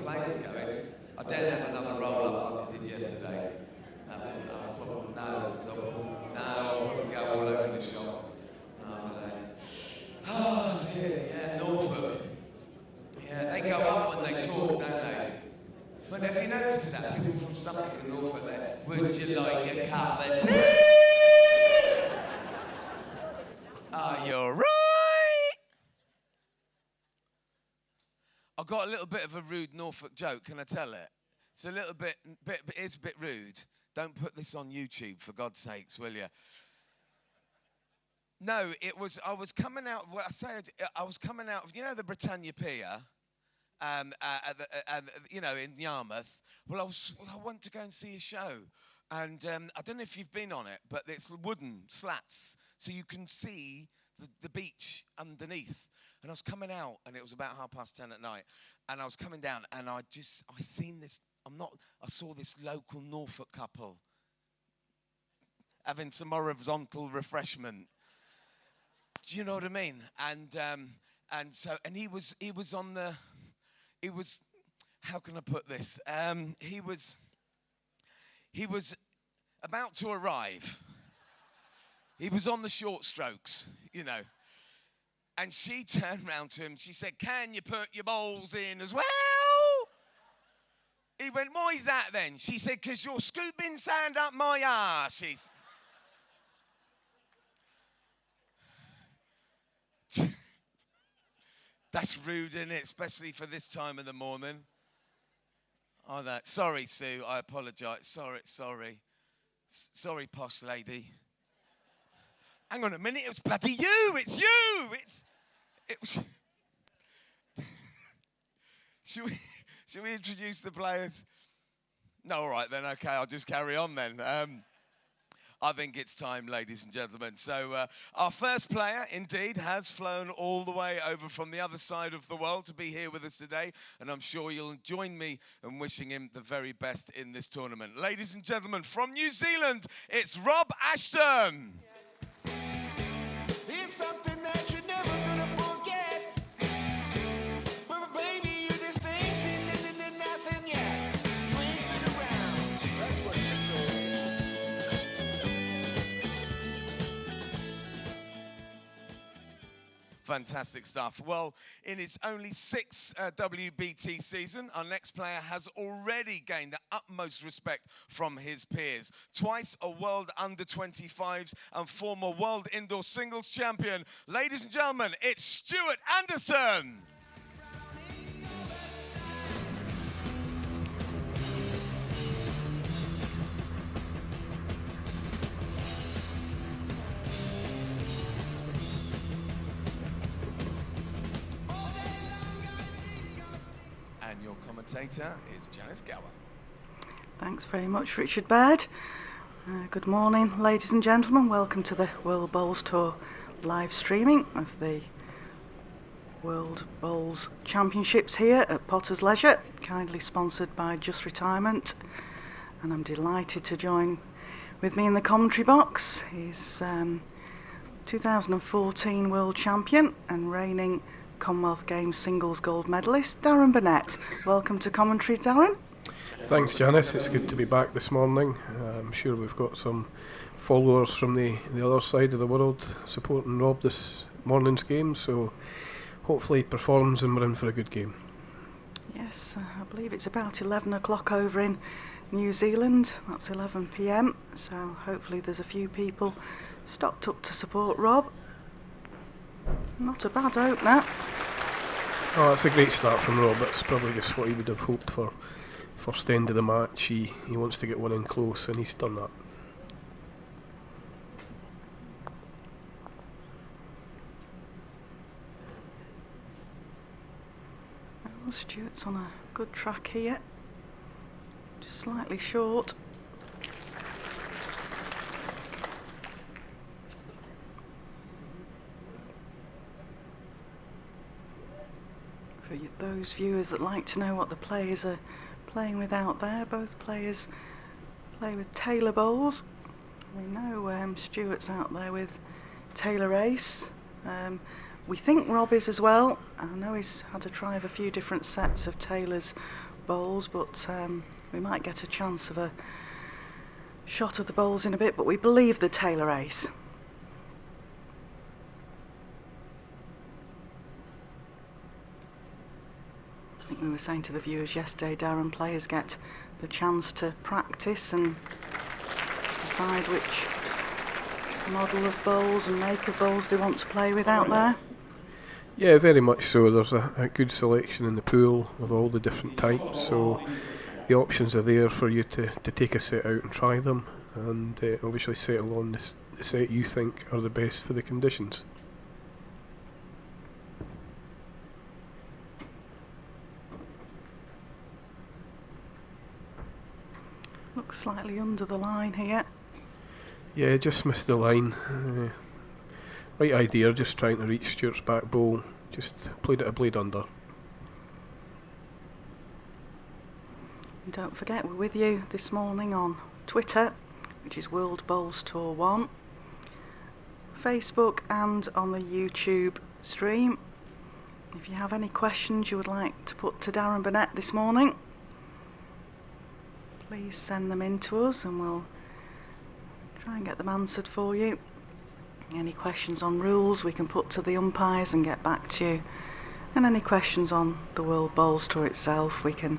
players going. I daren't have another roll-up like I did yesterday. That was, I'll probably go all over the shop. Oh dear, yeah, Norfolk. Yeah, they go up when they talk, don't they? But have you noticed that? People from Suffolk and Norfolk there, would you like a cup of tea? Are you right? I've got a little bit of a rude Norfolk joke, can I tell it? It's a little bit it's a bit rude. Don't put this on YouTube, for God's sakes, will you? No, I was coming out of, you know, the Britannia Pier, in Yarmouth. Well, I went to go and see a show. And I don't know if you've been on it, but it's wooden slats, so you can see the beach underneath. And I was coming out, and it was about 10:30 at night. And I was coming down, and I seen this. I saw this local Norfolk couple having some horizontal refreshment. Do you know what I mean? And he was. How can I put this? He was about to arrive. He was on the short strokes, you know. And she turned round to him. She said, "Can you put your balls in as well?" He went, "Why is that then?" She said, "'Cause you're scooping sand up my arse." That's rude, isn't it? Especially for this time of the morning. Oh, sorry, Sue. I apologise. Sorry, posh lady. Hang on a minute. It was bloody you. It's you. It was. Should we introduce the players? No, all right then. Okay, I'll just carry on then. I think it's time, ladies and gentlemen. So our first player, indeed, has flown all the way over from the other side of the world to be here with us today. And I'm sure you'll join me in wishing him the very best in this tournament. Ladies and gentlemen, from New Zealand, it's Rob Ashton. It's something that you're never gonna forget. But baby, you just ain't seen nothing yet. You ain't been around. That's what Fantastic stuff. Well, in its only sixth WBT season, our next player has already gained the utmost respect from his peers. Twice a world under-25s and former world indoor singles champion. Ladies and gentlemen, it's Stuart Anderson. And your commentator is Janice Gower. Thanks very much, Richard Baird. Good morning, ladies and gentlemen. Welcome to the World Bowls Tour live streaming of the World Bowls Championships here at Potter's Leisure, kindly sponsored by Just Retirement. And I'm delighted to join with me in the commentary box. He's 2014 World Champion and reigning Commonwealth Games singles gold medalist, Darren Burnett. Welcome to commentary, Darren. Thanks, Janice. It's good to be back this morning. I'm sure we've got some followers from the other side of the world supporting Rob this morning's game, so hopefully he performs and we're in for a good game. Yes, I believe it's about 11 o'clock over in New Zealand. That's 11 p.m, so hopefully there's a few people stopped up to support Rob. Not a bad opener. Oh, that's a great start from Rob. That's probably just what he would have hoped for first end of the match. He wants to get one in close, and he's done that. Well, Stuart's on a good track here. Just slightly short. For those viewers that like to know what the players are playing with out there, both players play with Taylor bowls. We know Stuart's out there with Taylor Ace. We think Rob is as well. I know he's had a try of a few different sets of Taylors bowls, but we might get a chance of a shot of the bowls in a bit, but we believe the Taylor ace. I think we were saying to the viewers yesterday, Darren, players get the chance to practice and decide which model of bowls and make of bowls they want to play with out there. Yeah, very much so. There's a good selection in the pool of all the different types, so the options are there for you to take a set out and try them, and obviously settle on the set you think are the best for the conditions. Looks slightly under the line here. Yeah, just missed the line. Right idea, just trying to reach Stuart's back bowl. Just played it a blade under. And don't forget, we're with you this morning on Twitter, which is World Bowls Tour 1, Facebook and on the YouTube stream. If you have any questions you would like to put to Darren Burnett this morning, please send them in to us and we'll try and get them answered for you. Any questions on rules we can put to the umpires and get back to you. And any questions on the World Bowls Tour itself, we can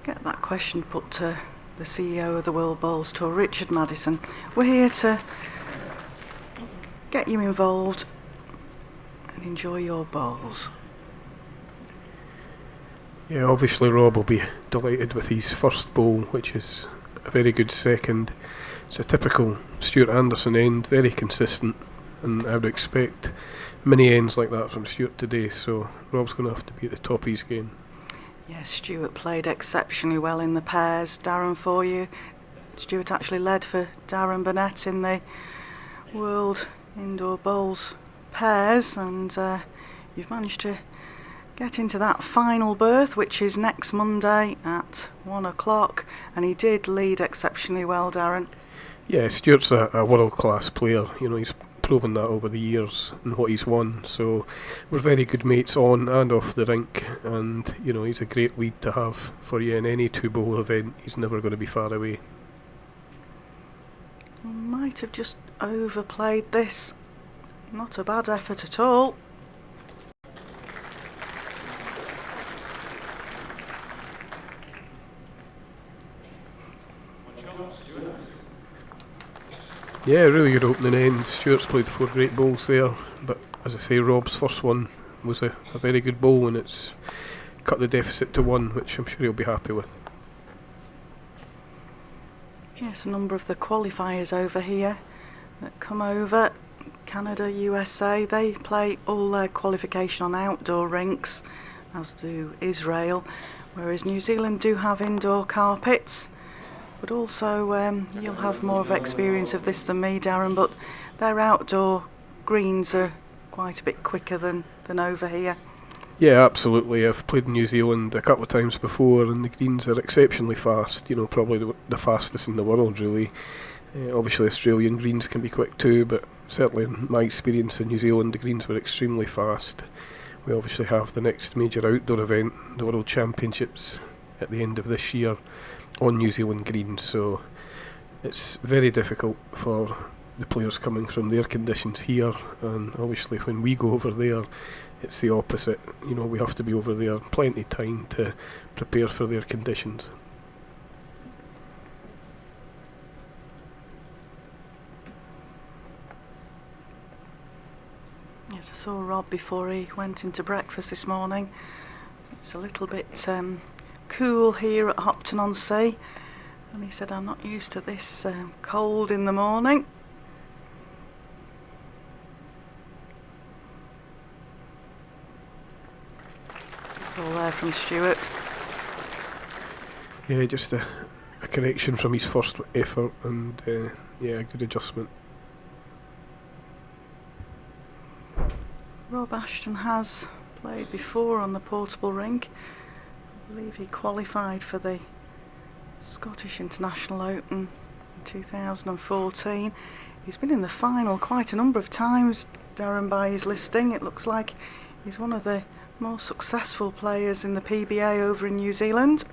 get that question put to the CEO of the World Bowls Tour, Richard Maddison. We're here to get you involved and enjoy your bowls. Yeah, obviously Rob will be delighted with his first bowl, which is a very good second. It's a typical Stuart Anderson end, very consistent, and I would expect many ends like that from Stuart today, so Rob's going to have to be at the top of his game. Yes, Stuart played exceptionally well in the pairs. Darren, for you, Stuart actually led for Darren Burnett in the World Indoor Bowls pairs, and you've managed to get into that final berth, which is next Monday at 1 o'clock, and he did lead exceptionally well, Darren. Yeah, Stuart's a world-class player. You know, he's proven that over the years and what he's won. So we're very good mates on and off the rink, and you know, he's a great lead to have for you in any two-bowl event. He's never going to be far away. Might have just overplayed this. Not a bad effort at all. Yeah, really good opening end. Stuart's played 4 great bowls there, but as I say, Rob's first one was a very good bowl, and it's cut the deficit to 1, which I'm sure he'll be happy with. Yes, a number of the qualifiers over here that come over, Canada, USA, they play all their qualification on outdoor rinks, as do Israel, whereas New Zealand do have indoor carpets. But also you'll have more of experience of this than me, Darren, but their outdoor greens are quite a bit quicker than over here. Yeah, absolutely. I've played in New Zealand a couple of times before, and the greens are exceptionally fast, you know, probably the fastest in the world, really. Obviously Australian greens can be quick too, but certainly in my experience in New Zealand, the greens were extremely fast. We obviously have the next major outdoor event, the World Championships, at the end of this year on New Zealand greens, so it's very difficult for the players coming from their conditions here, and obviously when we go over there it's the opposite. You know, we have to be over there plenty of time to prepare for their conditions. Yes, I saw Rob before he went into breakfast this morning. It's a little bit cool here at Hopton-on-Sea, and he said, I'm not used to this cold in the morning. All there from Stuart. Yeah, just a correction from his first effort, and yeah, a good adjustment. Rob Ashton has played before on the portable rink. I believe he qualified for the Scottish International Open in 2014. He's been in the final quite a number of times, Darren, by his listing. It looks like he's one of the more successful players in the PBA over in New Zealand.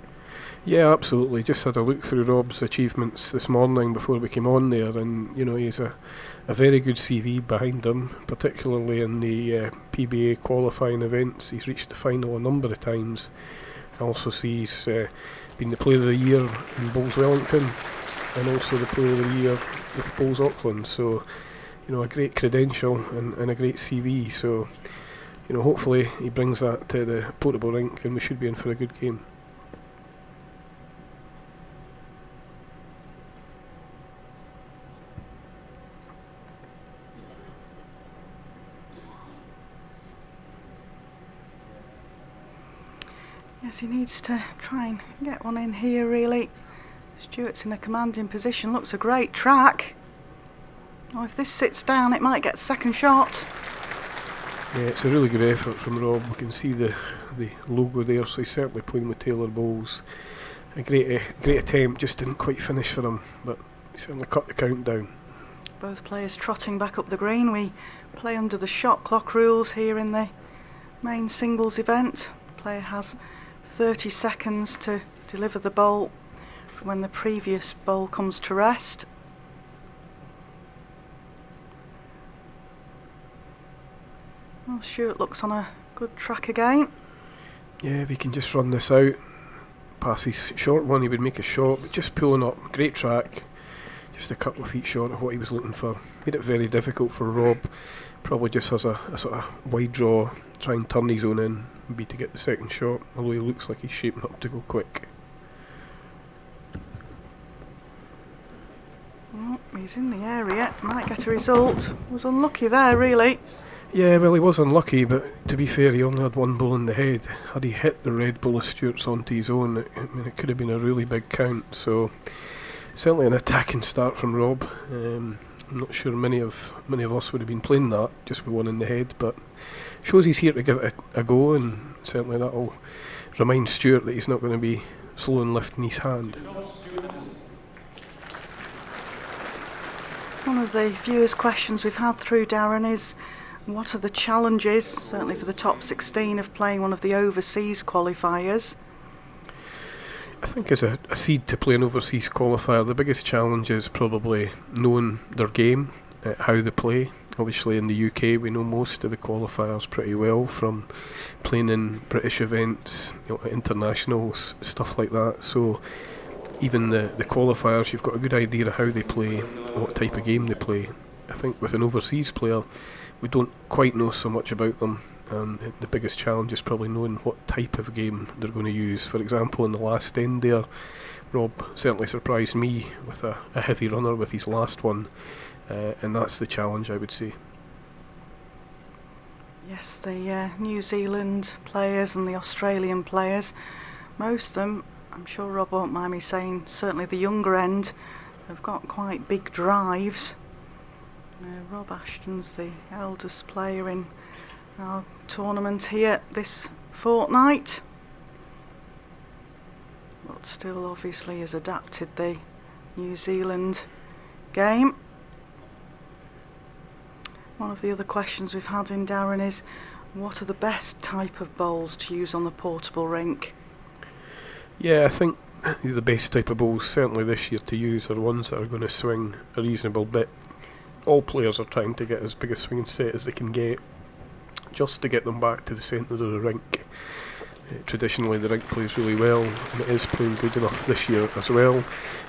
Yeah, absolutely. Just had a look through Rob's achievements this morning before we came on there, and he's a very good CV behind him, particularly in the PBA qualifying events. He's reached the final a number of times. I also see he's been the Player of the Year in Bowls Wellington, and also the Player of the Year with Bowls Auckland. So, a great credential and a great CV. So, hopefully he brings that to the portable rink, and we should be in for a good game. Yes, he needs to try and get one in here, really. Stuart's in a commanding position. Looks a great track. Oh, if this sits down, it might get second shot. Yeah, it's a really good effort from Rob. We can see the logo there, so he's certainly playing with Taylor Bowls. A great attempt, just didn't quite finish for him, but he certainly cut the count down. Both players trotting back up the green. We play under the shot clock rules here in the main singles event. The player has 30 seconds to deliver the bowl from when the previous bowl comes to rest. Well, Stuart looks on a good track again. Yeah, if he can just run this out, pass his short one, he would make a shot, but just pulling up, great track, just a couple of feet short of what he was looking for. Made it very difficult for Rob. Probably just has a sort of wide draw, try and turn his own in, maybe to get the second shot, although he looks like he's shaping up to go quick. Well, he's in the area, might get a result. Was unlucky there, really. Yeah, well, he was unlucky, but to be fair, he only had one bull in the head. Had he hit the red bull of Stuart's onto his own, it could have been a really big count. So certainly an attacking start from Rob. I'm not sure many of us would have been playing that just with one in the head, but shows he's here to give it a go, and certainly that'll remind Stuart that he's not going to be slow in lifting his hand. One of the viewers' questions we've had through, Darren, is what are the challenges, certainly for the top 16, of playing one of the overseas qualifiers? I think as a seed to play an overseas qualifier, the biggest challenge is probably knowing their game, how they play. Obviously in the UK we know most of the qualifiers pretty well from playing in British events, internationals, stuff like that. So even the qualifiers, you've got a good idea of how they play, what type of game they play. I think with an overseas player, we don't quite know so much about them, and the biggest challenge is probably knowing what type of game they're going to use. For example, in the last end there, Rob certainly surprised me with a heavy runner with his last one, and that's the challenge, I would say. Yes, the New Zealand players and the Australian players, most of them, I'm sure Rob won't mind me saying, certainly the younger end, have got quite big drives. Rob Ashton's the eldest player in our tournament here this fortnight, but still obviously has adapted the New Zealand game. One of the other questions we've had in, Darren, is what are the best type of bowls to use on the portable rink? Yeah, I think the best type of bowls certainly this year to use are ones that are going to swing a reasonable bit. All players are trying to get as big a swinging set as they can get, just to get them back to the centre of the rink. Traditionally the rink plays really well, and it is playing good enough this year as well.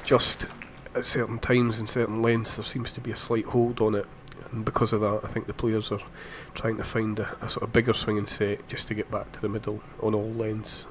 Just at certain times and certain lengths there seems to be a slight hold on it, and because of that I think the players are trying to find a sort of bigger swinging set just to get back to the middle on all lengths.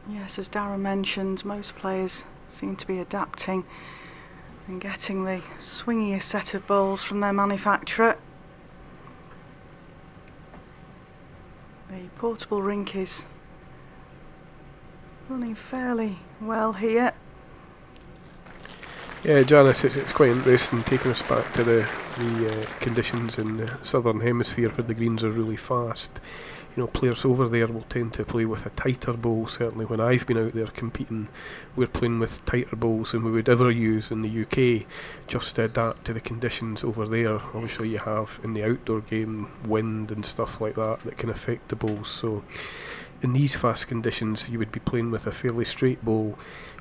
Yes, as Darren mentioned, most players seem to be adapting and getting the swingiest set of bowls from their manufacturer. The portable rink is running fairly well here. Yeah, Janice, it's quite interesting taking us back to the conditions in the southern hemisphere where the greens are really fast. You know, players over there will tend to play with a tighter bowl. Certainly when I've been out there competing, we're playing with tighter bowls than we would ever use in the UK, just to adapt to the conditions over there. Obviously you have in the outdoor game wind and stuff like that that can affect the bowls, so in these fast conditions you would be playing with a fairly straight bowl.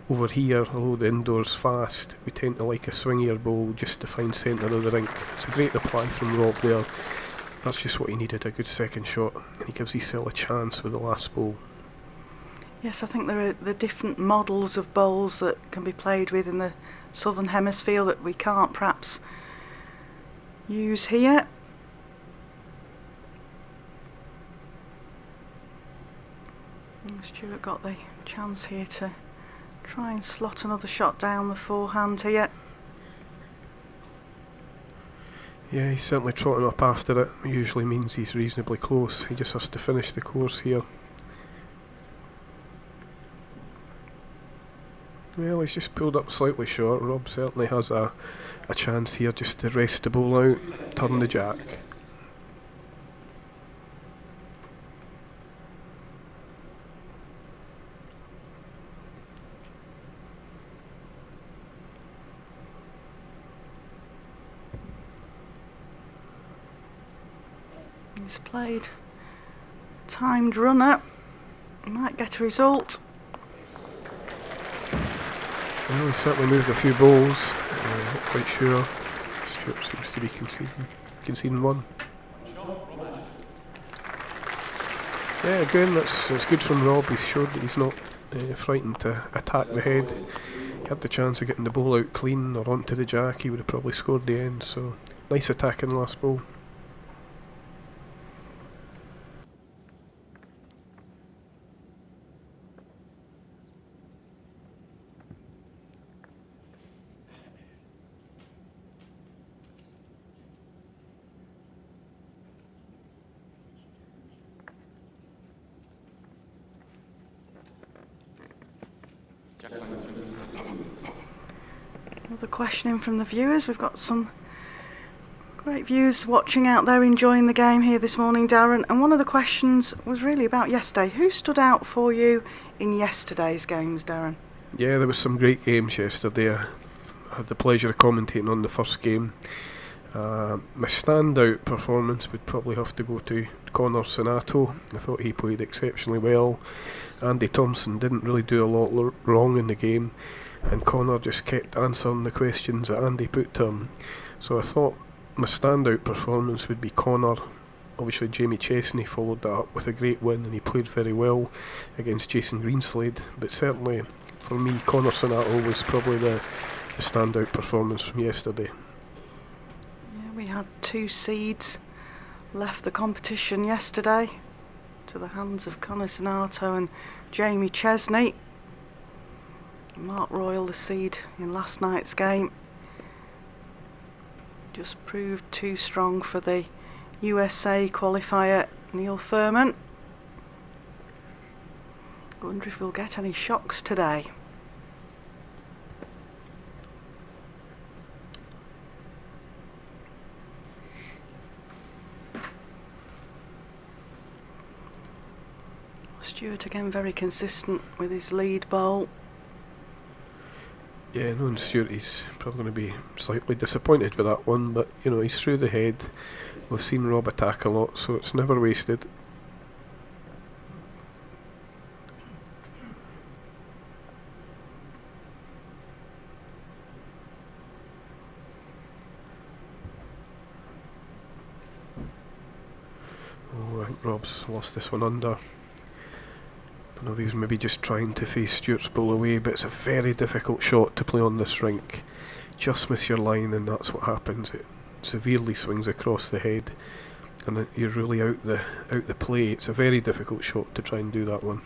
Over here, although the indoor's fast, we tend to like a swingier bowl just to find centre of the rink. It's a great reply from Rob there. That's just what he needed, a good second shot, and he gives himself a chance with the last bowl. Yes, I think there are the different models of bowls that can be played with in the southern hemisphere that we can't perhaps use here. And Stuart got the chance here to try and slot another shot down the forehand here. Yeah, he's certainly trotting up after it. It usually means he's reasonably close. He just has to finish the course here. Well, he's just pulled up slightly short. Rob certainly has a chance here just to rest the ball out, turn the jack. He's played timed runner. He might get a result. Well, he certainly moved a few balls. Not quite sure. Stuart seems to be conceding one. Yeah, again, that's good from Rob. He's showed that he's not frightened to attack the head. He had the chance of getting the ball out clean or onto the jack. He would have probably scored the end. So nice attack in the last ball. Another questioning from the viewers. We've got some great viewers watching out there enjoying the game here this morning, Darren. And one of the questions was really about yesterday. Who stood out for you in yesterday's games, Darren? Yeah, there was some great games yesterday. I had the pleasure of commentating on the first game. My standout performance would probably have to go to Connor Sinato. I thought he played exceptionally well. Andy Thompson didn't really do a lot wrong in the game, and Connor just kept answering the questions that Andy put to him. So I thought my standout performance would be Connor. Obviously Jamie Chesney followed that up with a great win, and he played very well against Jason Greenslade, but certainly for me Connor Sinato was probably the standout performance from yesterday. Yeah, we had 2 seeds left the competition yesterday to the hands of Connor Sinato and Jamie Chesney. Mark Royal, the seed in last night's game, just proved too strong for the USA qualifier Neil Furman. I wonder if we'll get any shocks today. Stuart again very consistent with his lead bowl. Yeah, knowing Stuart, he's probably going to be slightly disappointed with that one, but you know, he's through the head. We've seen Rob attack a lot, so it's never wasted. Oh, I think Rob's lost this one under. I don't know if he was maybe just trying to face Stuart's ball away, but it's a very difficult shot to play on this rink. Just miss your line and that's what happens. It severely swings across the head and you're really out the play. It's a very difficult shot to try and do that one.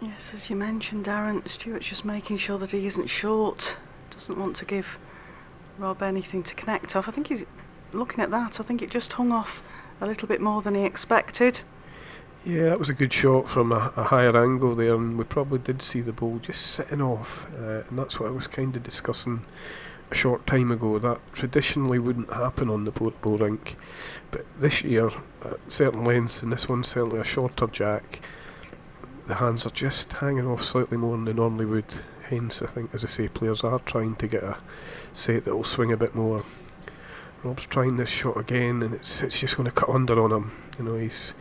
Yes, as you mentioned, Darren, Stuart's just making sure that he isn't short. Doesn't want to give Rob anything to connect off. I think he's looking at that. I think it just hung off a little bit more than he expected. Yeah, that was a good shot from a higher angle there, and we probably did see the ball just sitting off, and that's what I was kind of discussing a short time ago. That traditionally wouldn't happen on the portable rink, but this year, at certain lengths, and this one's certainly a shorter jack, the hands are just hanging off slightly more than they normally would. Hence, I think, as I say, players are trying to get a set that will swing a bit more. Rob's trying this shot again, and it's just going to cut under on him. You know, he's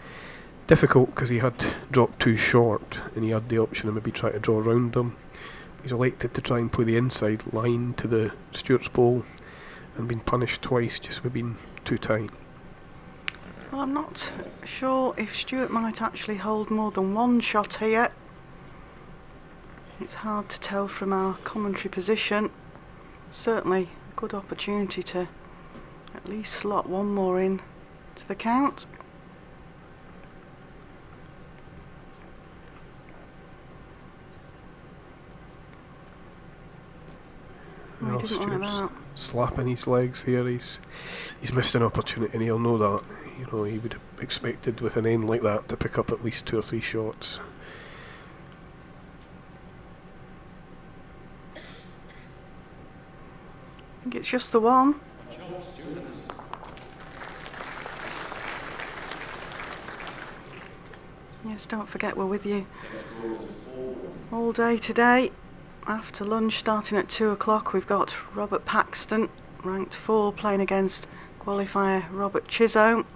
difficult because he had dropped too short, and he had the option of maybe trying to draw around him. He's elected to try and play the inside line to the Stuart's ball, and been punished twice just for being too tight. Well, I'm not sure if Stuart might actually hold more than one shot here. It's hard to tell from our commentary position. Certainly a good opportunity to at least slot one more in to the count. Oh, he didn't like that. Slapping his legs here. He's missed an opportunity, and he'll know that. You know, he would have expected with an end like that to pick up at least 2 or 3 shots. I think it's just the one. Yes, don't forget we're with you all day today. After lunch, starting at 2 o'clock, we've got Robert Paxton, ranked 4, playing against qualifier Robert Chisholm.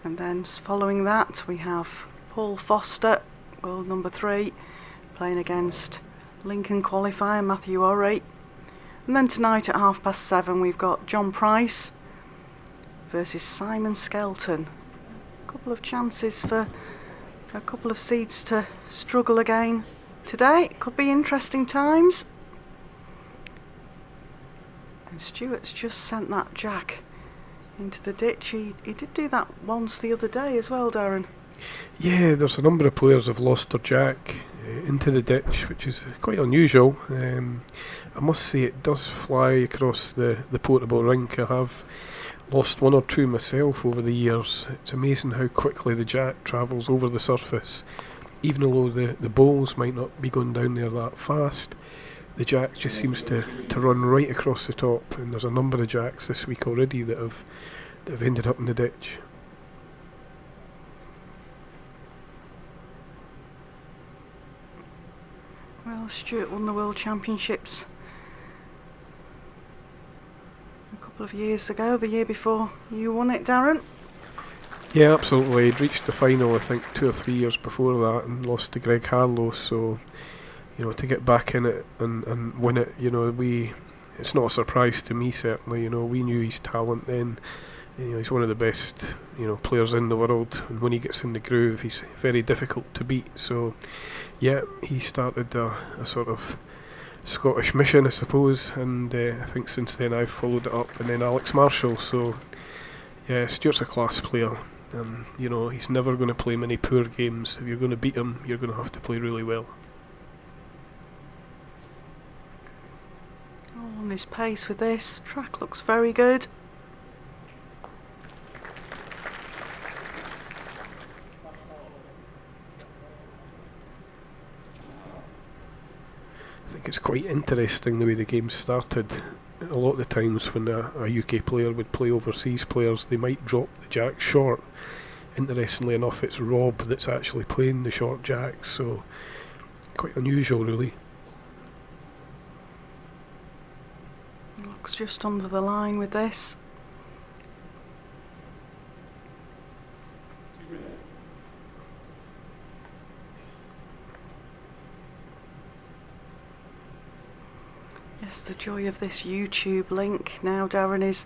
And then following that, we have Paul Foster, world number 3, playing against Lincoln qualifier Matthew Orry. And then tonight at 7:30, we've got John Price versus Simon Skelton. A couple of chances for a couple of seeds to struggle again today. It could be interesting times. And Stuart's just sent that jack into the ditch. He did do that once the other day as well, Darren. Yeah, there's a number of players have lost their jack into the ditch, which is quite unusual. I must say it does fly across the portable rink. I have lost 1 or 2 myself over the years. It's amazing how quickly the jack travels over the surface. Even though the balls might not be going down there that fast, the jack just seems to run right across the top, and there's a number of jacks this week already that have ended up in the ditch. Well, Stuart won the World Championships a couple of years ago, the year before you won it, Darren. Yeah, absolutely. He'd reached the final, I think, 2 or 3 years before that, and lost to Greg Harlow. So, you know, to get back in it and win it, you know, it's not a surprise to me, certainly. You know, we knew his talent then. You know, he's one of the best, you know, players in the world, and when he gets in the groove, he's very difficult to beat. So, yeah, he started a sort of Scottish mission, I suppose, and I think since then I've followed it up, and then Alex Marshall. So, yeah, Stuart's a class player. You know, he's never going to play many poor games. If you're going to beat him, you're going to have to play really well. All on his pace with this. Track looks very good. I think it's quite interesting the way the game started. A lot of the times when a UK player would play overseas players, they might drop the jack short. Interestingly enough, it's Rob that's actually playing the short jack, so quite unusual, really. Looks just under the line with this. Yes, the joy of this YouTube link now, Darren, is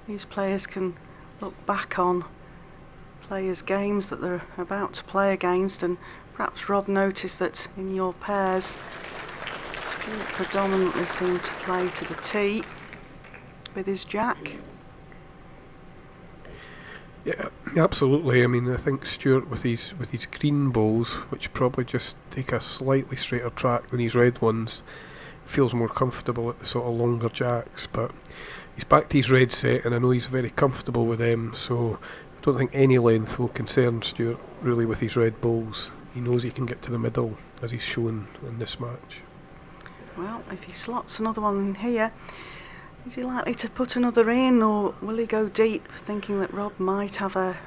these players can look back on players' games that they're about to play against, and perhaps Rob noticed that in your pairs, Stuart predominantly seemed to play to the tee with his jack. Yeah, absolutely. I mean, I think Stuart with his green balls, which probably just take a slightly straighter track than his red ones, feels more comfortable at the sort of longer jacks. But he's back to his red set, and I know he's very comfortable with them. So don't think any length will concern Stuart really with his red balls. He knows he can get to the middle, as he's shown in this match. Well, if he slots another one in here, is he likely to put another in, or will he go deep, thinking that Rob might have a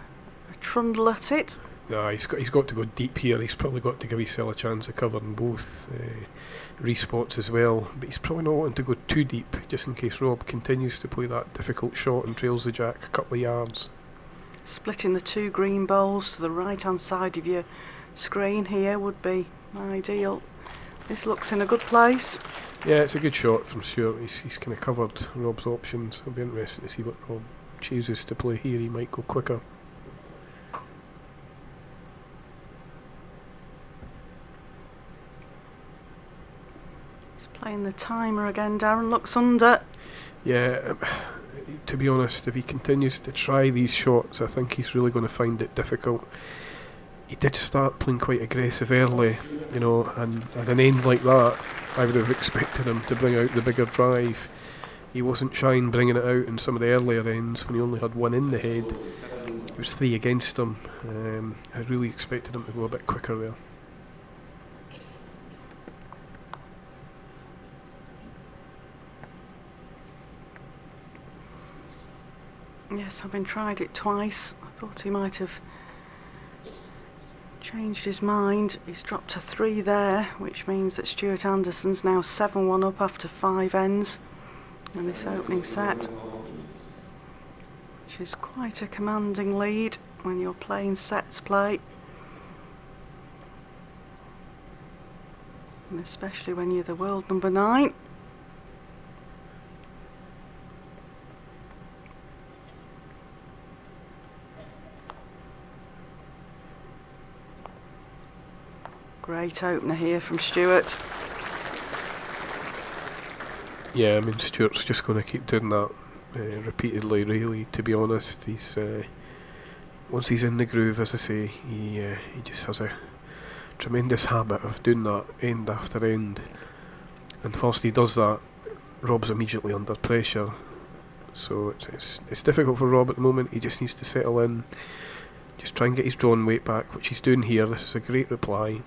trundle at it? No, he's got to go deep here. He's probably got to give himself a chance of covering both respots as well. But he's probably not wanting to go too deep, just in case Rob continues to play that difficult shot and trails the jack a couple of yards. Splitting the two green bowls to the right-hand side of your screen here would be ideal. This looks in a good place. Yeah, it's a good shot from Stuart. He's kind of covered Rob's options. It'll be interesting to see what Rob chooses to play here. He might go quicker. He's playing the timer again. Darren looks under. Yeah, to be honest, if he continues to try these shots, I think he's really going to find it difficult. He did start playing quite aggressive early, you know, and at an end like that, I would have expected him to bring out the bigger drive. He wasn't shy in bringing it out in some of the earlier ends when he only had one in the head. It was 3 against him. I really expected him to go a bit quicker there. Yes, having tried it twice, I thought he might have changed his mind. He's dropped a 3 there, which means that Stuart Anderson's now 7-1 up after 5 ends in this opening set, which is quite a commanding lead when you're playing sets play, and especially when you're the world number 9. Great opener here from Stuart. Yeah, I mean, Stuart's just going to keep doing that repeatedly, really, to be honest. He's once he's in the groove, as I say, he just has a tremendous habit of doing that end after end. And whilst he does that, Rob's immediately under pressure. So it's difficult for Rob at the moment. He just needs to settle in, just try and get his drawn weight back, which he's doing here. This is a great reply.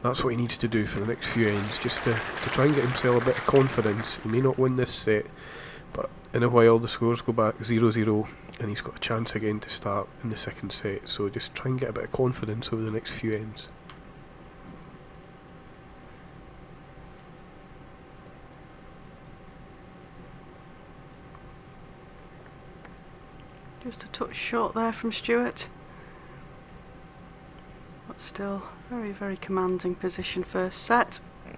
That's what he needs to do for the next few ends, just to try and get himself a bit of confidence. He may not win this set, but in a while the scores go back 0-0 and he's got a chance again to start in the second set. So just try and get a bit of confidence over the next few ends. Just a touch short there from Stuart, but still very, very commanding position first set. I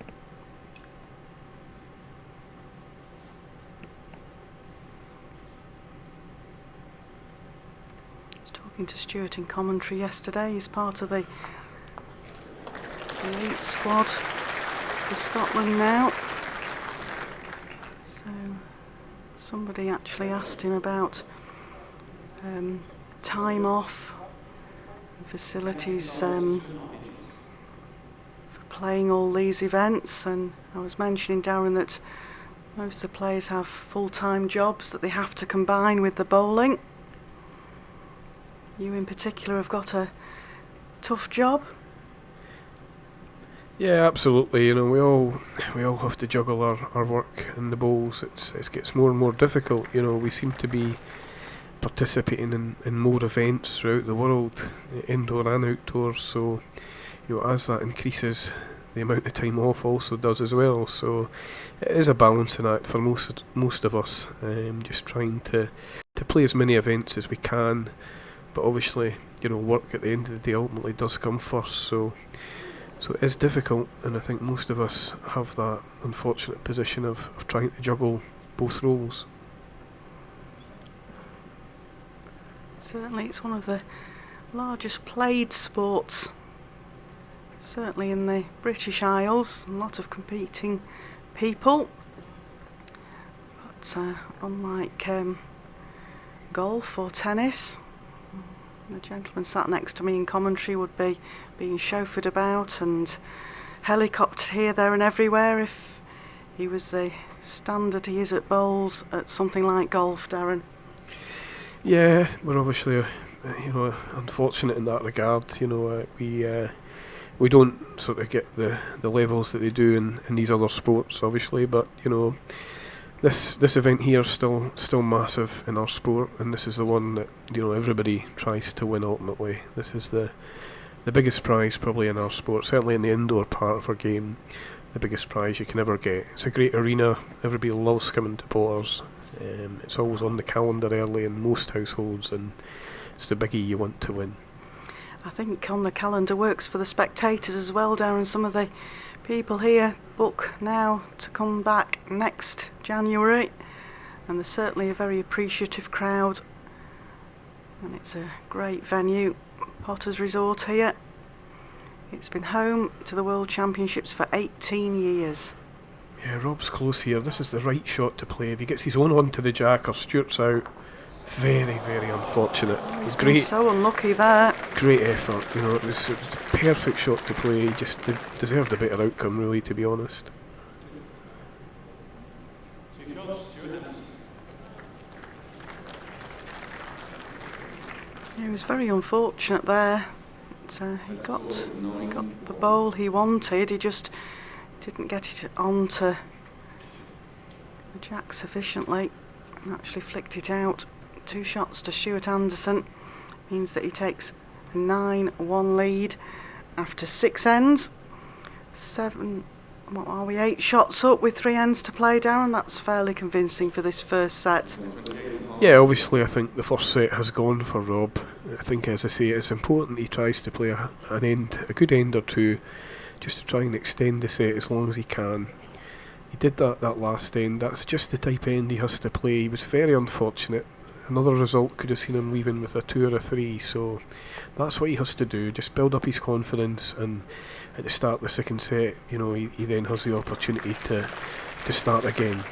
was talking to Stuart in commentary yesterday. He's part of the elite squad for Scotland now. So somebody actually asked him about time off, facilities for playing all these events, and I was mentioning, Darren, that most of the players have full-time jobs that they have to combine with the bowling. You in particular have got a tough job. Yeah, absolutely. You know, we all have to juggle our work and the bowls. It gets more and more difficult. You know, we seem to be participating in more events throughout the world, indoor and outdoors, so you know, as that increases, the amount of time off also does as well. So it is a balancing act for most of us, just trying to play as many events as we can, but obviously, you know, work at the end of the day ultimately does come first, so it is difficult, and I think most of us have that unfortunate position of trying to juggle both roles. Certainly it's one of the largest played sports, certainly in the British Isles. A lot of competing people, but unlike golf or tennis, the gentleman sat next to me in commentary would be being chauffeured about and helicoptered here, there and everywhere if he was the standard he is at bowls at something like golf, Darren. Yeah, we're obviously unfortunate in that regard. We don't sort of get the levels that they do in these other sports, obviously, but this event here is still massive in our sport, and this is the one that everybody tries to win ultimately. This is the biggest prize probably in our sport, certainly in the indoor part of our game, the biggest prize you can ever get. It's a great arena, everybody loves coming to Borders. It's always on the calendar early in most households, and it's the biggie you want to win. I think on the calendar works for the spectators as well, Darren. Some of the people here book now to come back next January, and there's certainly a very appreciative crowd, and it's a great venue, Potter's Resort here. It's been home to the World Championships for 18 years. Yeah, Rob's close here. This is the right shot to play. If he gets his own onto the jack or Stuart's out, very, very unfortunate. He's been so unlucky there. Great effort. It was the perfect shot to play. He just deserved a better outcome, really, to be honest. He was very unfortunate there. He got the bowl he wanted. He just didn't get it onto the jack sufficiently and actually flicked it out. 2 shots to Stuart Anderson means that he takes a 9-1 lead after 6 ends. 8 shots up with 3 ends to play, Darren. That's fairly convincing for this first set. Yeah, obviously I think the first set has gone for Rob. I think, as I say, it's important he tries to play a good end or two, just to try and extend the set as long as he can. He did that last end. That's just the type of end he has to play. He was very unfortunate. Another result could have seen him leaving with a 2 or a 3, so that's what he has to do, just build up his confidence, and at the start of the second set, he then has the opportunity to start again.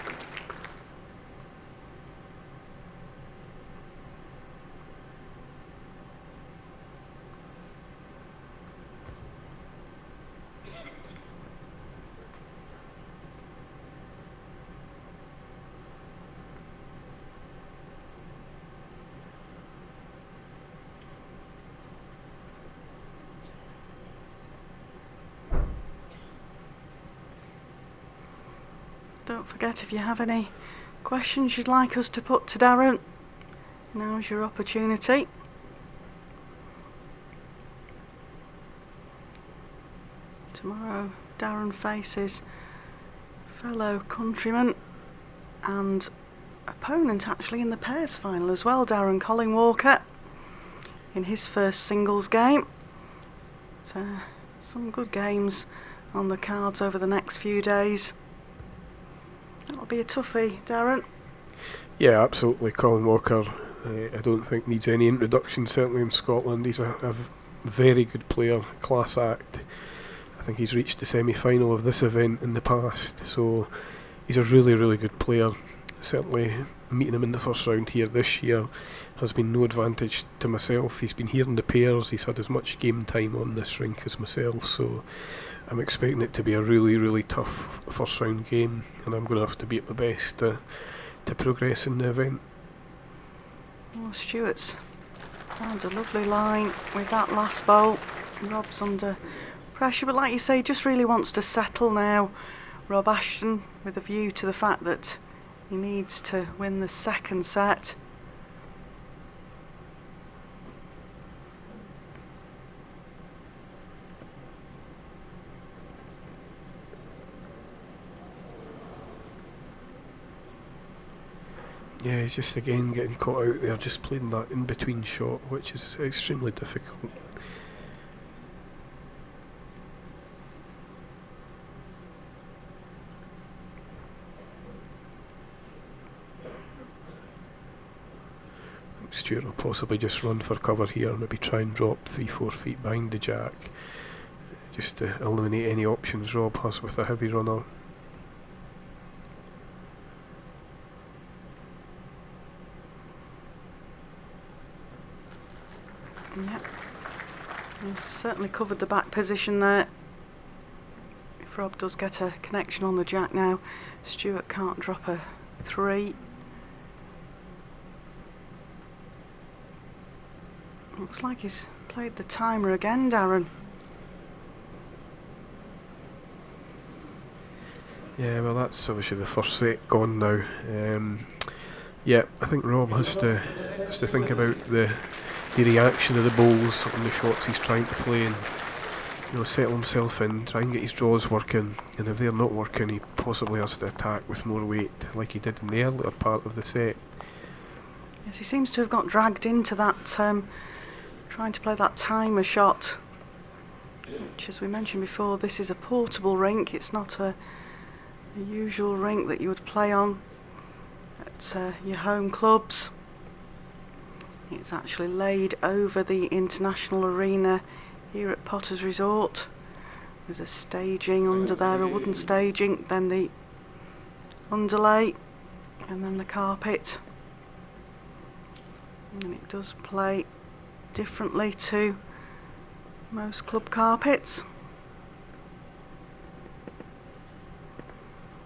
Don't forget, if you have any questions you'd like us to put to Darren, now's your opportunity. Tomorrow, Darren faces fellow countryman and opponent actually in the pairs final as well, Darren, Colin Walker, in his first singles game. So, some good games on the cards over the next few days. That'll be a toughie, Darren. Yeah, absolutely. Colin Walker, I don't think needs any introduction, certainly in Scotland. He's a very good player, class act. I think he's reached the semi-final of this event in the past, so he's a really, really good player. Certainly meeting him in the first round here this year has been no advantage to myself. He's been here in the pairs, he's had as much game time on this rink as myself, so I'm expecting it to be a really, really tough first round game, and I'm going to have to be at my best to progress in the event. Well, Stuart's found a lovely line with that last bowl. Rob's under pressure, but like you say, just really wants to settle now. Rob Ashton, with a view to the fact that he needs to win the second set. Yeah, he's just again getting caught out there, just playing that in-between shot, which is extremely difficult. I think Stuart will possibly just run for cover here, maybe try and drop 3-4 feet behind the jack, just to eliminate any options Rob has with a heavy runner. Yep, he's certainly covered the back position there. If Rob does get a connection on the jack now, Stuart can't drop a 3. Looks like he's played the timer again, Darren. Yeah, well, that's obviously the first set gone now. Yeah, I think Rob has to think about the reaction of the bowls on the shots he's trying to play, and settle himself in, try and get his draws working, and if they're not working, he possibly has to attack with more weight, like he did in the earlier part of the set. Yes, he seems to have got dragged into that, trying to play that timer shot, which, as we mentioned before, this is a portable rink. It's not a usual rink that you would play on at your home clubs. It's actually laid over the international arena here at Potter's Resort. There's a staging under there, a wooden staging, then the underlay, and then the carpet. And it does play differently to most club carpets.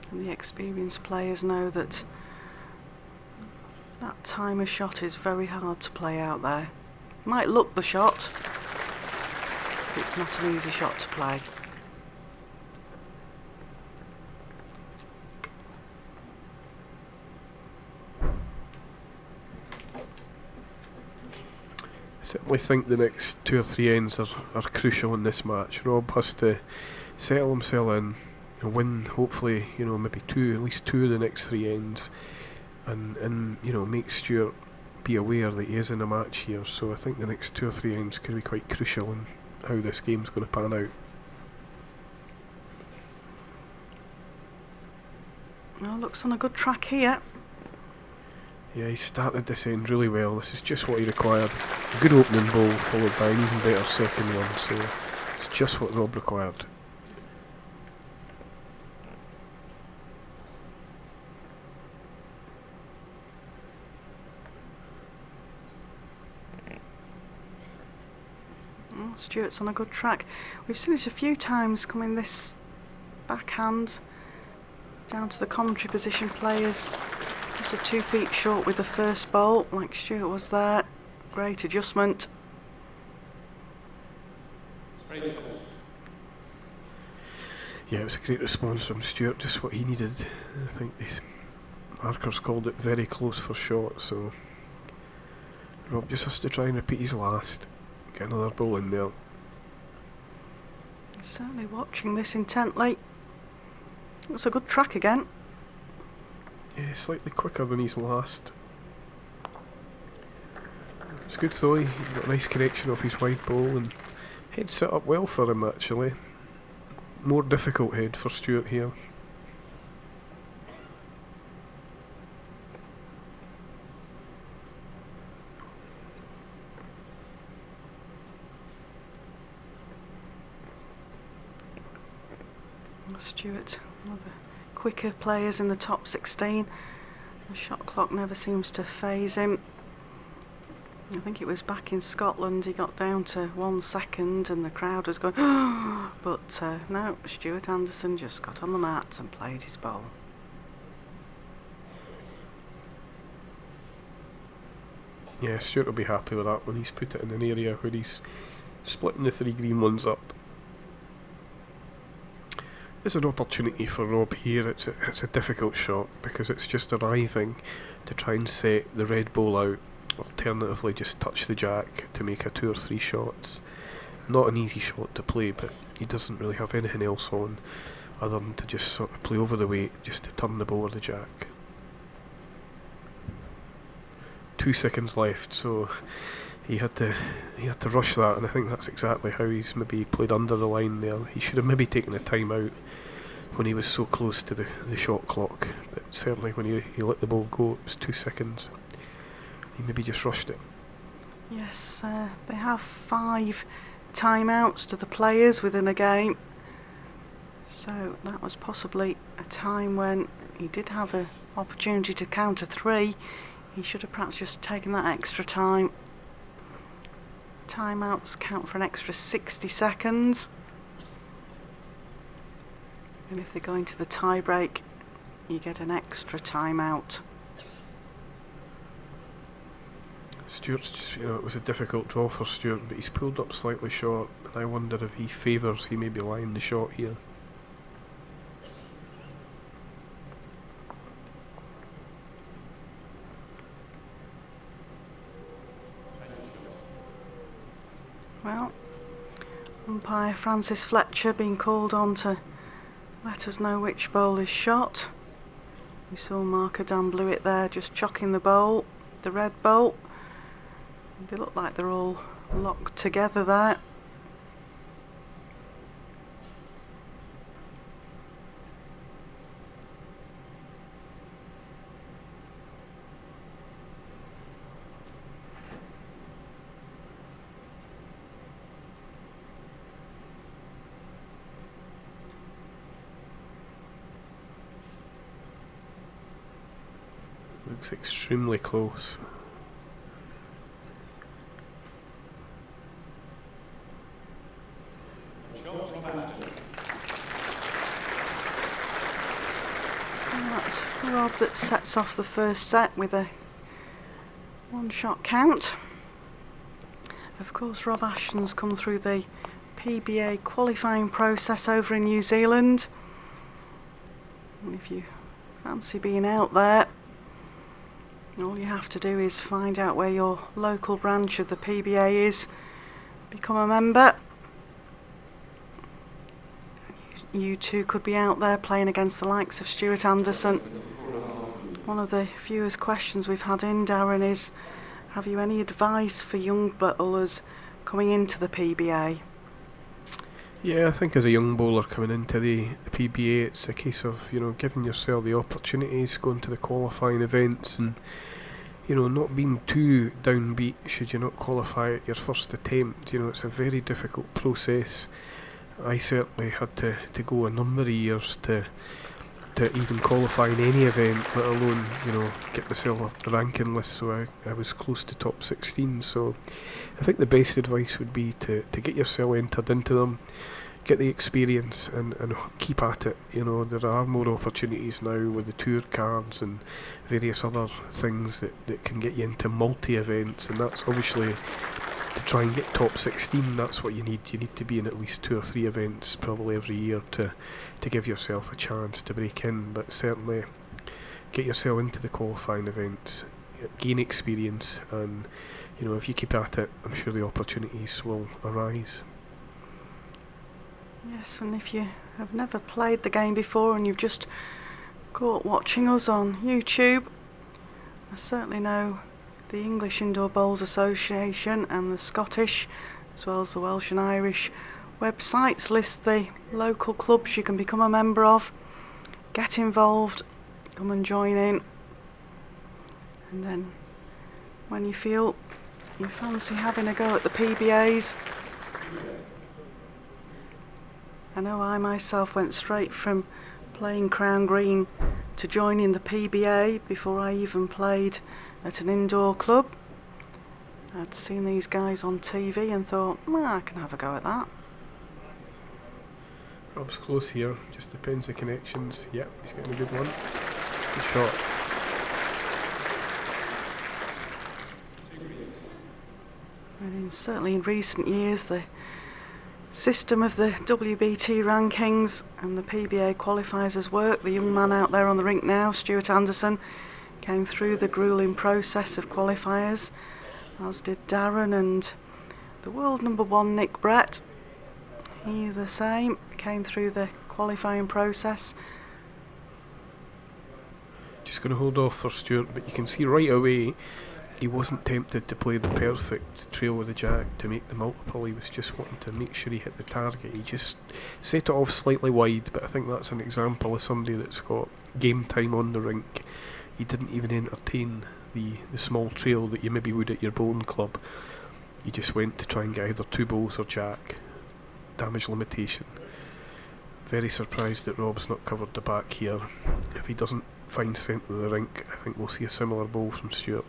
And the experienced players know that that timer shot is very hard to play out there. Might look the shot, but it's not an easy shot to play. I certainly think the next 2 or 3 ends are crucial in this match. Rob has to settle himself in and win, hopefully, maybe at least two of the next 3 ends, and make Stuart be aware that he is in a match here. So I think the next 2 or 3 ends could be quite crucial in how this game's going to pan out. Well, looks on a good track here. Yeah, he started this end really well. This is just what he required. A good opening ball followed by an even better second one, so it's just what Rob required. Well, Stuart's on a good track. We've seen it a few times coming this backhand down to the commentary position players. Just 2 feet short with the first bowl, like Stuart was there. Great adjustment. Yeah, it was a great response from Stuart, just what he needed. I think the markers called it very close for shot, so Rob just has to try and repeat his last. Get another bowl in there. Certainly watching this intently. Looks a good track again. Yeah, slightly quicker than his last. It's good though, he got a nice connection off his wide ball, and head set up well for him actually. More difficult head for Stuart here. Stuart, one of the quicker players in the top 16. The shot clock never seems to faze him. I think it was back in Scotland he got down to 1 second and the crowd was going, but no, Stuart Anderson just got on the mat and played his bowl. Yeah, Stuart will be happy with that when he's put it in an area where he's splitting the 3 green ones up. There's an opportunity for Rob here. It's a difficult shot because it's just arriving to try and set the red ball out. Alternatively, just touch the jack to make a 2 or 3 shots. Not an easy shot to play, but he doesn't really have anything else on other than to just sort of play over the weight, just to turn the ball or the jack. 2 seconds left, so he had to rush that, and I think that's exactly how he's maybe played under the line there. He should have maybe taken a time out when he was so close to the shot clock, but certainly when he let the ball go, it was 2 seconds. He maybe just rushed it. Yes, they have 5 timeouts to the players within a game, so that was possibly a time when he did have an opportunity to counter 3. He should have perhaps just taken that extra time. Timeouts count for an extra 60 seconds. And if they go into the tie break, you get an extra timeout. Stuart's, it was a difficult draw for Stuart, but he's pulled up slightly short, and I wonder if he favours he may be lying the shot here. Well, umpire Francis Fletcher being called on to let us know which bowl is shot. We saw marker Dan Blewett there just chocking the bowl, the red bowl. They look like they're all locked together there. Looks extremely close. And that's Rob that sets off the first set with a one-shot count. Of course, Rob Ashton's come through the PBA qualifying process over in New Zealand. And if you fancy being out there, all you have to do is find out where your local branch of the PBA is, become a member. You two could be out there playing against the likes of Stuart Anderson. One of the fewest questions we've had in, Darren, is have you any advice for young bowlers coming into the PBA? Yeah, I think as a young bowler coming into the PBA, it's a case of, giving yourself the opportunities, going to the qualifying events and, not being too downbeat should you not qualify at your first attempt. It's a very difficult process. I certainly had to go a number of years to even qualify in any event, let alone, get myself off the ranking list, so I was close to top 16. So I think the best advice would be to get yourself entered into them, get the experience and keep at it. There are more opportunities now with the tour cards and various other things that can get you into multi-events, and that's obviously to try and get top 16, that's what you need. You need to be in at least 2 or 3 events probably every year to give yourself a chance to break in, but certainly get yourself into the qualifying events, gain experience, and if you keep at it, I'm sure the opportunities will arise. Yes, and if you have never played the game before and you've just caught watching us on YouTube, I certainly know the English Indoor Bowls Association and the Scottish, as well as the Welsh and Irish websites, list the local clubs you can become a member of, get involved, come and join in, and then when you feel you fancy having a go at the PBAs. I know I myself went straight from playing Crown Green to joining the PBA before I even played at an indoor club. I'd seen these guys on TV and thought, I can have a go at that. Rob's close here, just depends the connections. Yep, he's getting a good one. Good shot. And certainly in recent years, the system of the WBT rankings and the PBA qualifiers has worked. The young man out there on the rink now, Stuart Anderson, came through the gruelling process of qualifiers, as did Darren, and the world number 1 Nick Brett. He the same, came through the qualifying process. Just going to hold off for Stuart, but you can see right away he wasn't tempted to play the perfect trail with the jack to make the multiple. He was just wanting to make sure he hit the target. He just set it off slightly wide, but I think that's an example of somebody that's got game time on the rink. He didn't even entertain the small trail that you maybe would at your bowling club. He just went to try and get either 2 bowls or jack. Damage limitation. Very surprised that Rob's not covered the back here. If he doesn't find centre of the rink, I think we'll see a similar bowl from Stuart.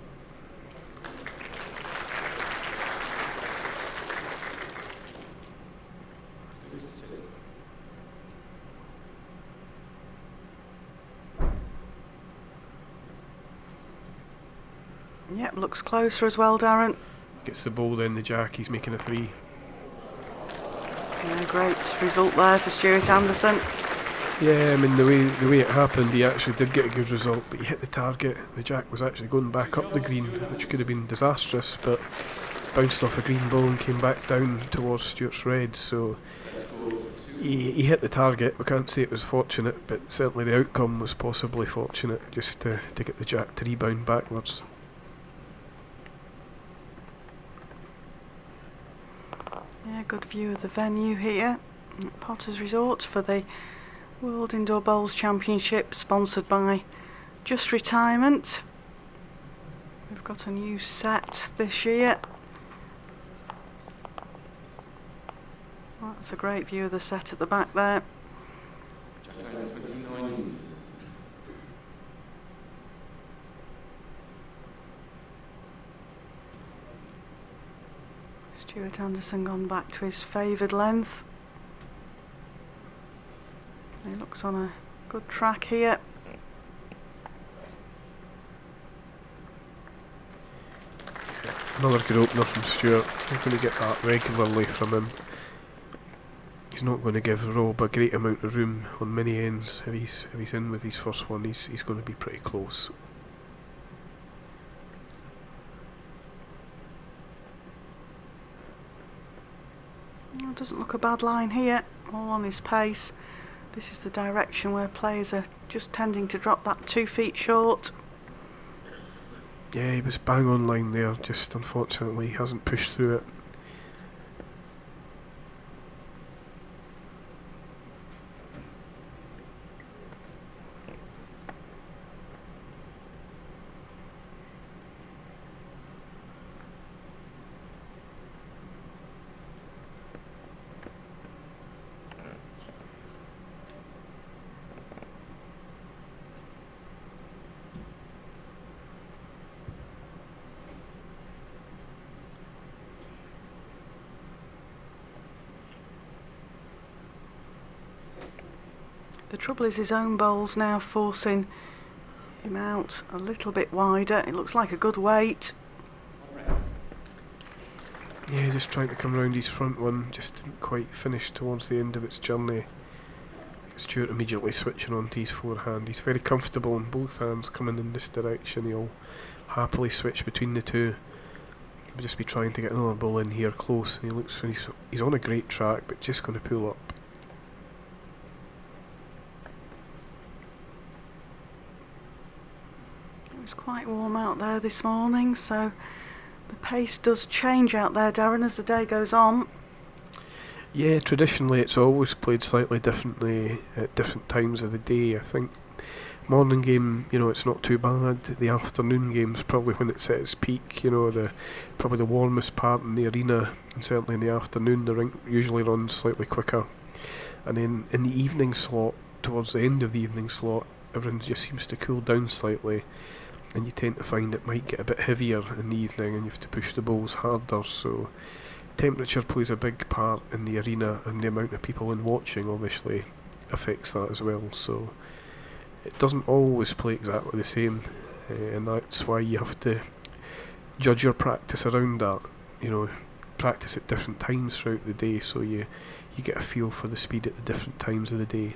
Yep, looks closer as well, Darren. Gets the ball, then the jack, he's making a 3. Yeah, great result there for Stuart Anderson. Yeah, I mean, the way it happened, he actually did get a good result, but he hit the target. The jack was actually going back up the green, which could have been disastrous, but bounced off a green ball and came back down towards Stuart's red, so he hit the target. We can't say it was fortunate, but certainly the outcome was possibly fortunate, just to get the jack to rebound backwards. Yeah, good view of the venue here at Potter's Resort for the World Indoor Bowls Championship, sponsored by Just Retirement. We've got a new set this year. That's a great view of the set at the back there. Stuart Anderson gone back to his favoured length. He looks on a good track here. Another good opener from Stuart. He's going to get that regularly from him. He's not going to give Rob a great amount of room on many ends. If he's in with his first one, he's going to be pretty close. Oh, doesn't look a bad line here, all on his pace. This is the direction where players are just tending to drop that 2 feet short. Yeah, he was bang on line there, just unfortunately he hasn't pushed through it. The trouble is his own bowl's now forcing him out a little bit wider. It looks like a good weight. Yeah, just trying to come round his front one, just didn't quite finish towards the end of its journey. Stuart immediately switching on to his forehand. He's very comfortable in both hands coming in this direction. He'll happily switch between the two. He'll just be trying to get another ball in here close, and he looks he's on a great track, but just going to pull up. It's quite warm out there this morning, so the pace does change out there, Darren, as the day goes on. Yeah, traditionally it's always played slightly differently at different times of the day. I think morning game, it's not too bad. The afternoon game's probably when it's at its peak, probably the warmest part in the arena, and certainly in the afternoon the rink usually runs slightly quicker. And then in the evening slot, towards the end of the evening slot, everything just seems to cool down slightly, and you tend to find it might get a bit heavier in the evening and you have to push the bowls harder, so temperature plays a big part in the arena, and the amount of people in watching obviously affects that as well, so it doesn't always play exactly the same, and that's why you have to judge your practice around that. Practice at different times throughout the day, so you get a feel for the speed at the different times of the day.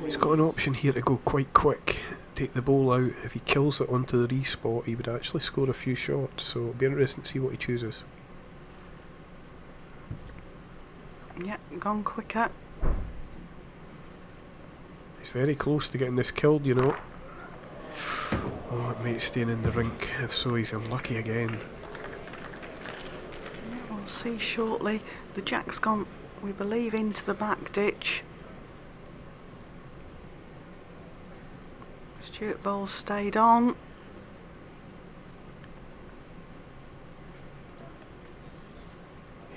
He's got an option here to go quite quick, take the ball out. If he kills it onto the re-spot, he would actually score a few shots, so it'll be interesting to see what he chooses. Yep, gone quicker. He's very close to getting this killed, Oh, it might staying in the rink. If so, he's unlucky again. We'll see shortly. The jack's gone, we believe, into the back ditch. Stuart Bowles stayed on.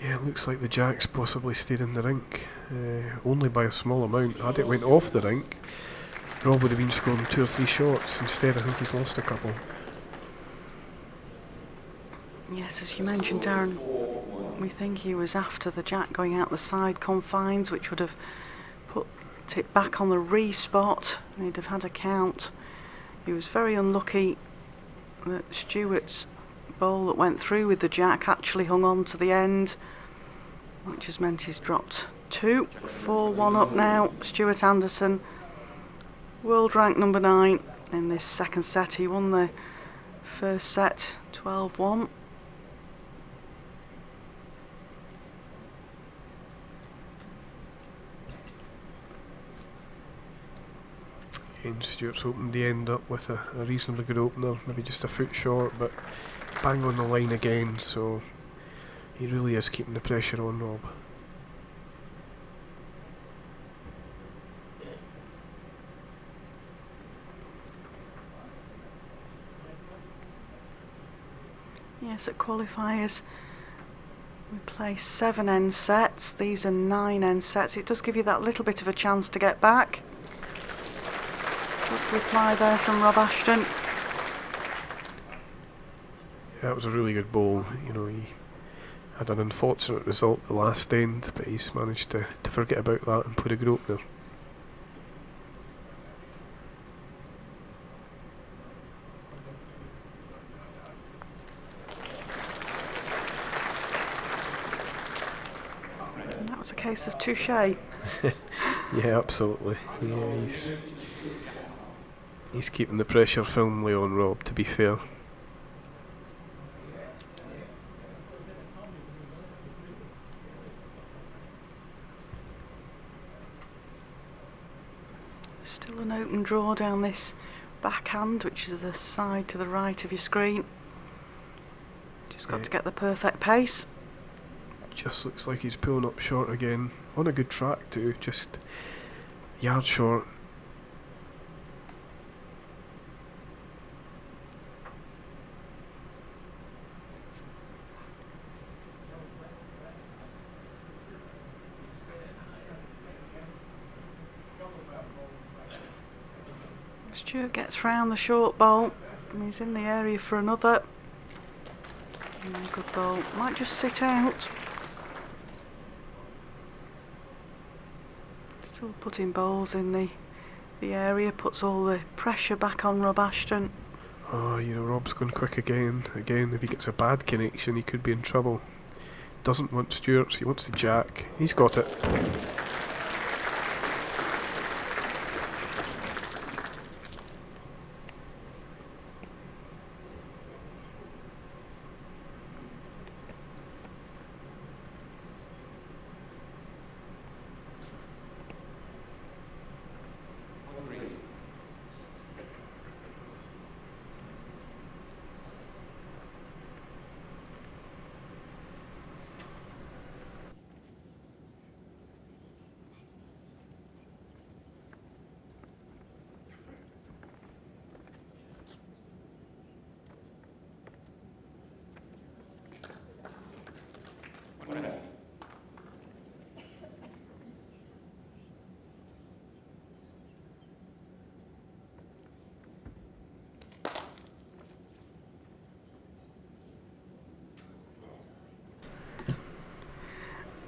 Yeah, it looks like the jack's possibly stayed in the rink, only by a small amount. Had it went off the rink, Rob would have been scoring 2 or 3 shots. Instead, I think he's lost a couple. Yes, as you mentioned, Darren, We think he was after the jack going out the side confines, which would have put it back on the re-spot, and he'd have had a count. He was very unlucky that Stuart's ball that went through with the jack actually hung on to the end, which has meant he's dropped 2. 4-1 up now. Stuart Anderson, world rank number 9 in this second set. He won the first set 12-1. And Stuart's opened the end up with a reasonably good opener, maybe just a foot short, but bang on the line again, so he really is keeping the pressure on Rob. Yes, at qualifiers we play 7 end sets. These are 9 end sets. It does give you that little bit of a chance to get back. Good reply there from Rob Ashton. Yeah, that was a really good ball. You know, he had an unfortunate result the last end, but he's managed to forget about that and put a good opener. And that was a case of touche. Yeah, absolutely. Yeah, he's keeping the pressure firmly on Rob, to be fair. Still an open draw down this backhand, which is the side to the right of your screen. Just got to get the perfect pace. Just looks like he's pulling up short again. On a good track too, just yard short. Stuart gets round the short ball and he's in the area for another. Good ball. Might just sit out. Still putting balls in the area, puts all the pressure back on Rob Ashton. Oh, you know, Rob's going quick again. Again, if he gets a bad connection, he could be in trouble. Doesn't want Stuart's, he wants the jack. He's got it.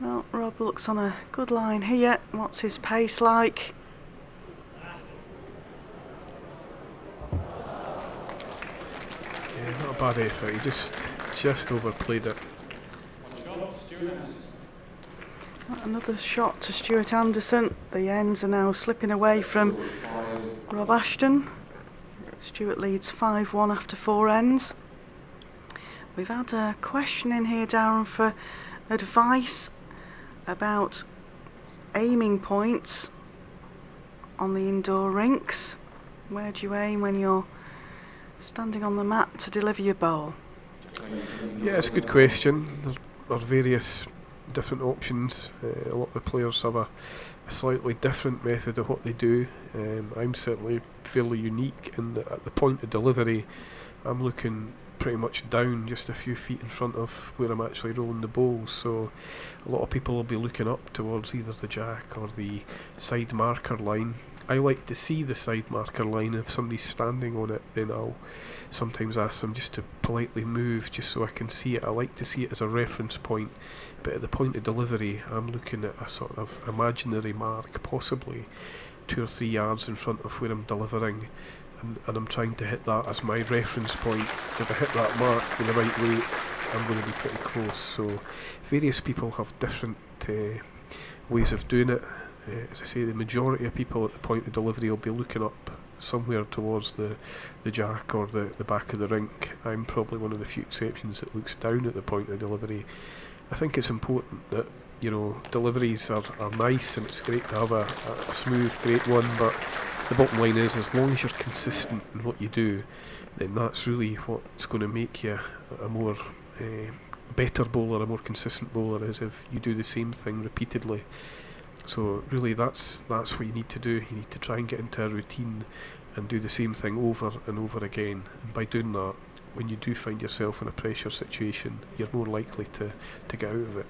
Well, Rob looks on a good line here. What's his pace like? Yeah, not a bad effort. He just overplayed it. Another shot to Stuart Anderson. The ends are now slipping away from Rob Ashton. Stuart leads 5-1 after 4 ends. We've had a question in here, Darren, for advice about aiming points on the indoor rinks. Where do you aim when you're standing on the mat to deliver your ball? Yeah, it's a good question. There's various different options. A lot of the players have a slightly different method of what they do. I'm certainly fairly unique in that at the point of delivery, I'm looking pretty much down, just a few feet in front of where I'm actually rolling the ball. So a lot of people will be looking up towards either the jack or the side marker line, I like to see the side marker line. If somebody's standing on it, then I'll sometimes ask them just to politely move, just so I can see it. I like to see it as a reference point, but at the point of delivery, I'm looking at a sort of imaginary mark, possibly 2 or 3 yards in front of where I'm delivering, and I'm trying to hit that as my reference point. If I hit that mark with the right weight, I'm going to be pretty close. So various people have different ways of doing it. As I say, the majority of people at the point of delivery will be looking up somewhere towards the jack or the back of the rink. I'm probably one of the few exceptions that looks down at the point of delivery. I think it's important that, you know, deliveries are nice, and it's great to have a smooth, great one, but the bottom line is, as long as you're consistent in what you do, then that's really what's going to make you a more better bowler, a more consistent bowler, is if you do the same thing repeatedly. So really that's what you need to do. You need to try and get into a routine and do the same thing over and over again. And by doing that, when you do find yourself in a pressure situation, you're more likely to get out of it.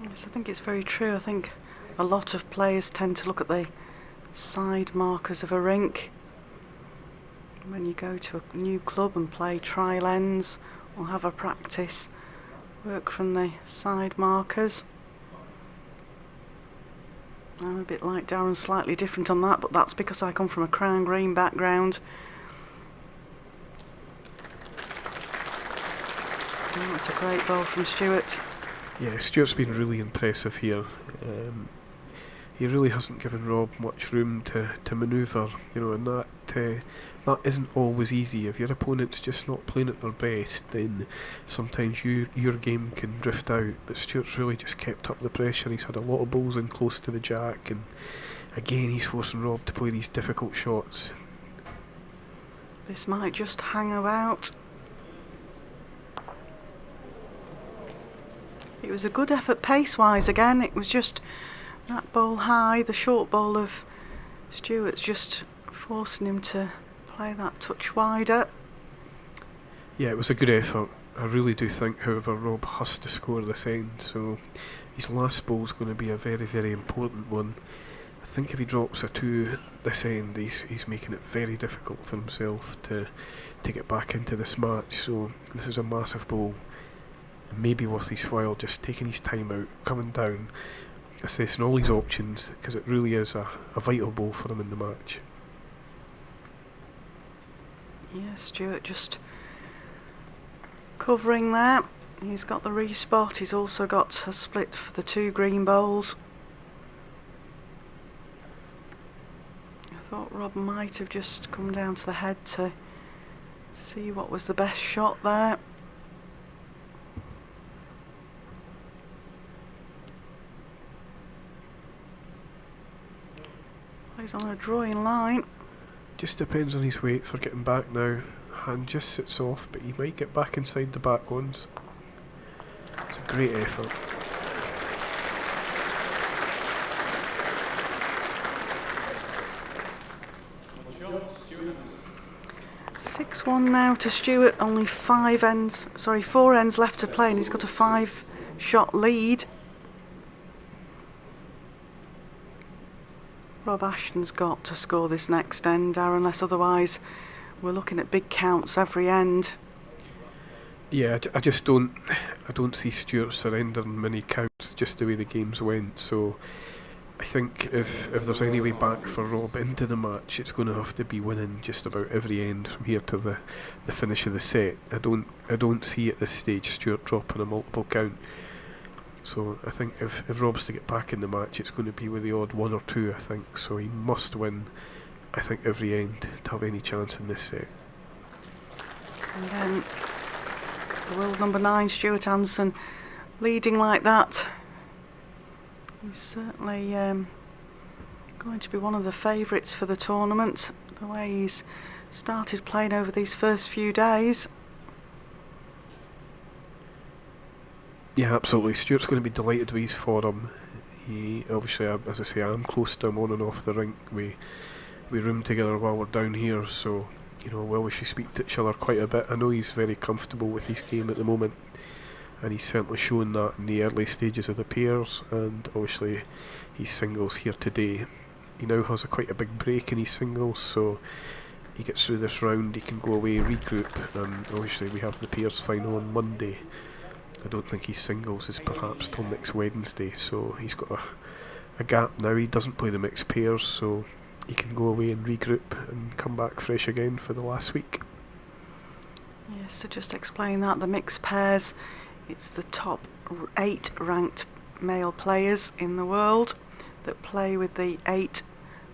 Yes, I think it's very true. I think a lot of players tend to look at the side markers of a rink. When you go to a new club and play trial ends or have a practice, work from the side markers. I'm a bit like Darren, slightly different on that, but that's because I come from a crown green background. Oh, that's a great ball from Stuart. Yeah, Stuart's been really impressive here. He really hasn't given Rob much room to manoeuvre, you know, and that isn't always easy. If your opponent's just not playing at their best, then sometimes your game can drift out. But Stuart's really just kept up the pressure. He's had a lot of balls in close to the jack, and again he's forcing Rob to play these difficult shots. This might just hang about. It was a good effort pace-wise again. It was just that ball high, the short ball of Stuart's just forcing him to play that touch wider. Yeah, it was a good effort. I really do think, however, Rob has to score this end, so his last ball's going to be a very, very important one. I think if he drops a 2 this end, he's making it very difficult for himself to get back into this match. So this is a massive ball. It may be worth his while just taking his time out, coming down, assessing all his options, because it really is a vital ball for him in the match. Yeah, Stuart just covering there. He's got the respot. He's also got a split for the 2 green bowls. I thought Rob might have just come down to the head to see what was the best shot there. He's on a drawing line. Just depends on his weight for getting back now. Hand just sits off, but he might get back inside the back ones. It's a great effort. 6-1 now to Stuart. Only 4 ends left to play, and he's got a 5-shot lead. Rob Ashton's got to score this next end, unless otherwise we're looking at big counts every end. Yeah, I just don't see Stuart surrendering many counts just the way the games went. So I think if there's any way back for Rob into the match, it's going to have to be winning just about every end from here to the finish of the set. I don't see at this stage Stuart dropping a multiple count. So I think if Rob's to get back in the match, it's going to be with the odd 1 or 2, I think. So he must win, I think, every end to have any chance in this set. And then the world number 9, Stuart Anderson, leading like that. He's certainly going to be one of the favourites for the tournament, the way he's started playing over these first few days. Yeah, absolutely. Stuart's going to be delighted with his form. He obviously, as I say, I'm close to him on and off the rink. We room together while we're down here, so we should speak to each other quite a bit. I know he's very comfortable with his game at the moment, and he's certainly shown that in the early stages of the pairs, and obviously his singles here today. he now has quite a big break in his singles, so he gets through this round, he can go away, regroup, and obviously we have the pairs final on Monday. I don't think his singles is perhaps till next Wednesday, so he's got a gap now. He doesn't play the mixed pairs, so he can go away and regroup and come back fresh again for the last week. Yes, so just explain that. The mixed pairs, it's the top 8 ranked male players in the world that play with the 8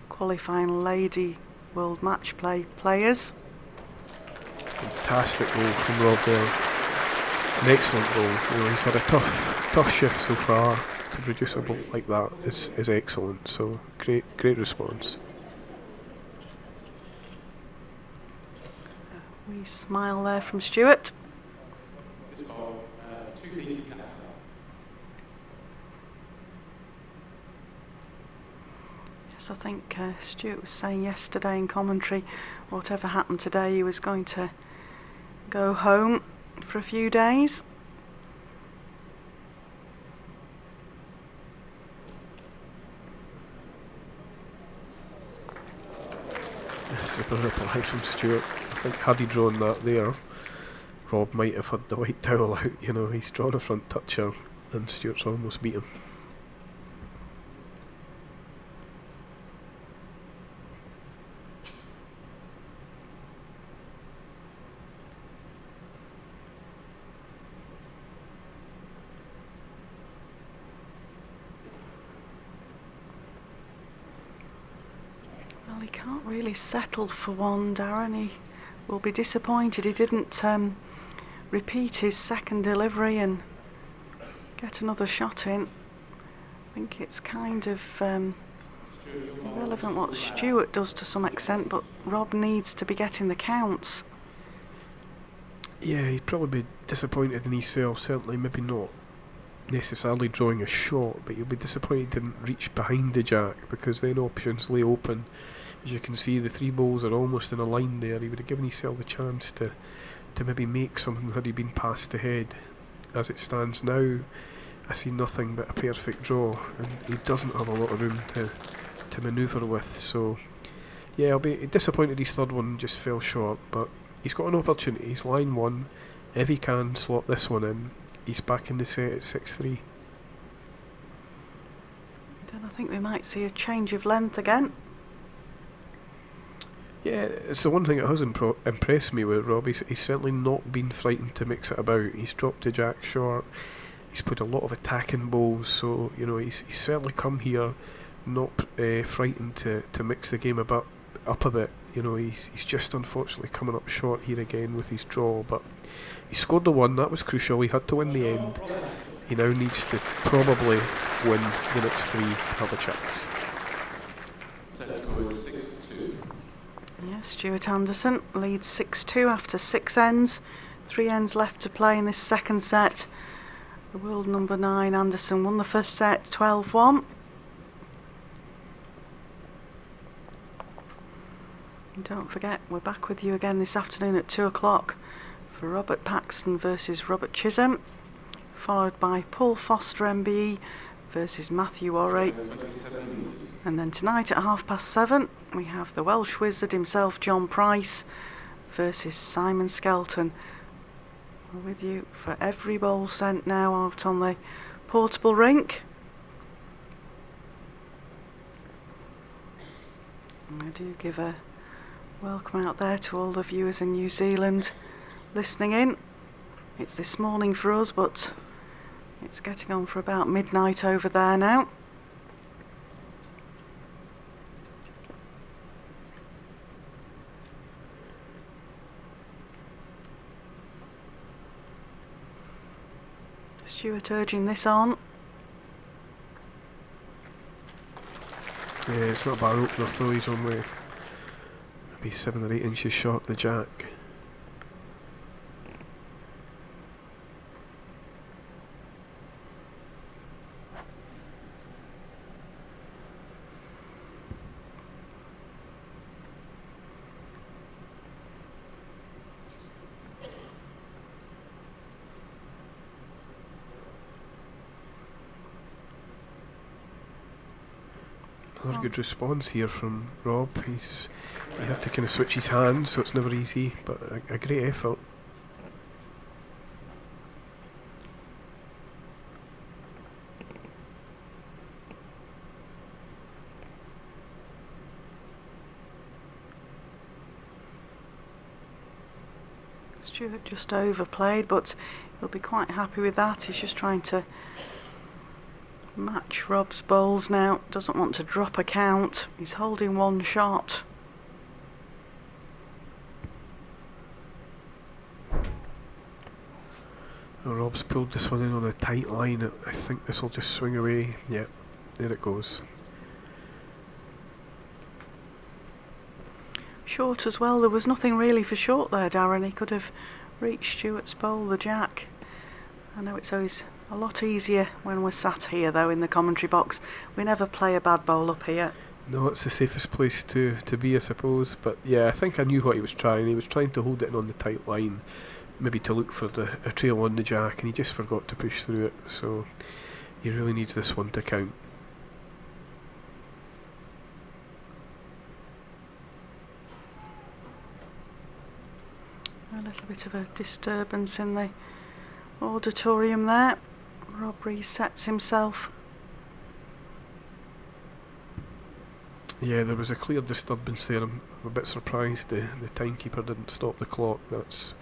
qualifying lady world match play players. Fantastic goal from Rob there. An excellent goal. He's had a tough shift so far. To produce a goal like that is excellent. So great response. We smile there from Stuart. Yes, I think Stuart was saying yesterday in commentary, whatever happened today, he was going to go home for a few days. Super reply from Stuart. I think had he drawn that there, Rob might have had the white towel out. He's drawn a front toucher and Stuart's almost beat him. Well, he can't really settle for one, Darren. He will be disappointed he didn't repeat his second delivery and get another shot in. I think it's kind of irrelevant what Stuart does to some extent, but Rob needs to be getting the counts. Yeah, he'd probably be disappointed in himself, certainly maybe not necessarily drawing a shot, but he'll be disappointed he didn't reach behind the jack, because then options lay open. As you can see, the 3 balls are almost in a line there. He would have given himself the chance to maybe make something had he been passed ahead. As it stands now, I see nothing but a perfect draw, and he doesn't have a lot of room to manoeuvre with. So yeah, I'll be disappointed his third one just fell short, but he's got an opportunity. He's line 1. If he can slot this one in, he's back in the set at 6-3. Then I think we might see a change of length again. Yeah, it's the one thing that has impressed me with Rob. He's certainly not been frightened to mix it about. He's dropped the jack short. He's put a lot of attacking balls, so he's certainly come here not frightened to mix the game up a bit. He's just unfortunately coming up short here again with his draw, but he scored the one. That was crucial. He had to win the end. He now needs to probably win the next 3 to have a chance. Yeah, Stuart Anderson leads 6-2 after 6 ends. 3 ends left to play in this second set. The world number 9 Anderson won the first set 12-1. And don't forget, we're back with you again this afternoon at 2 o'clock for Robert Paxton versus Robert Chisholm, followed by Paul Foster MBE versus Matthew Orey. And then tonight at 7:30 we have the Welsh wizard himself, John Price, versus Simon Skelton. We're with you for every ball sent now out on the portable rink. And I do give a welcome out there to all the viewers in New Zealand listening in. It's this morning for us, but it's getting on for about midnight over there now. Stuart urging this on. Yeah, it's not a bad opener though. He's only maybe 7 or 8 inches short of the jack. Another good response here from Rob. He had to kind of switch his hands, so it's never easy, but a great effort. Stuart just overplayed, but he'll be quite happy with that. He's just trying to match Rob's bowls now. Doesn't want to drop a count. He's holding one shot. Oh, Rob's pulled this one in on a tight line. I think this will just swing away. Yeah, there it goes. Short as well. There was nothing really for short there, Darren. He could have reached Stuart's bowl, the jack. I know it's always a lot easier when we're sat here, though, in the commentary box. We never play a bad bowl up here. No, it's the safest place to be, I suppose. But yeah, I think I knew what he was trying. He was trying to hold it in on the tight line, maybe to look for a trail on the jack, and he just forgot to push through it. So he really needs this one to count. A little bit of a disturbance in the auditorium there. Rob resets himself. Yeah, there was a clear disturbance there. I'm a bit surprised the timekeeper didn't stop the clock. That's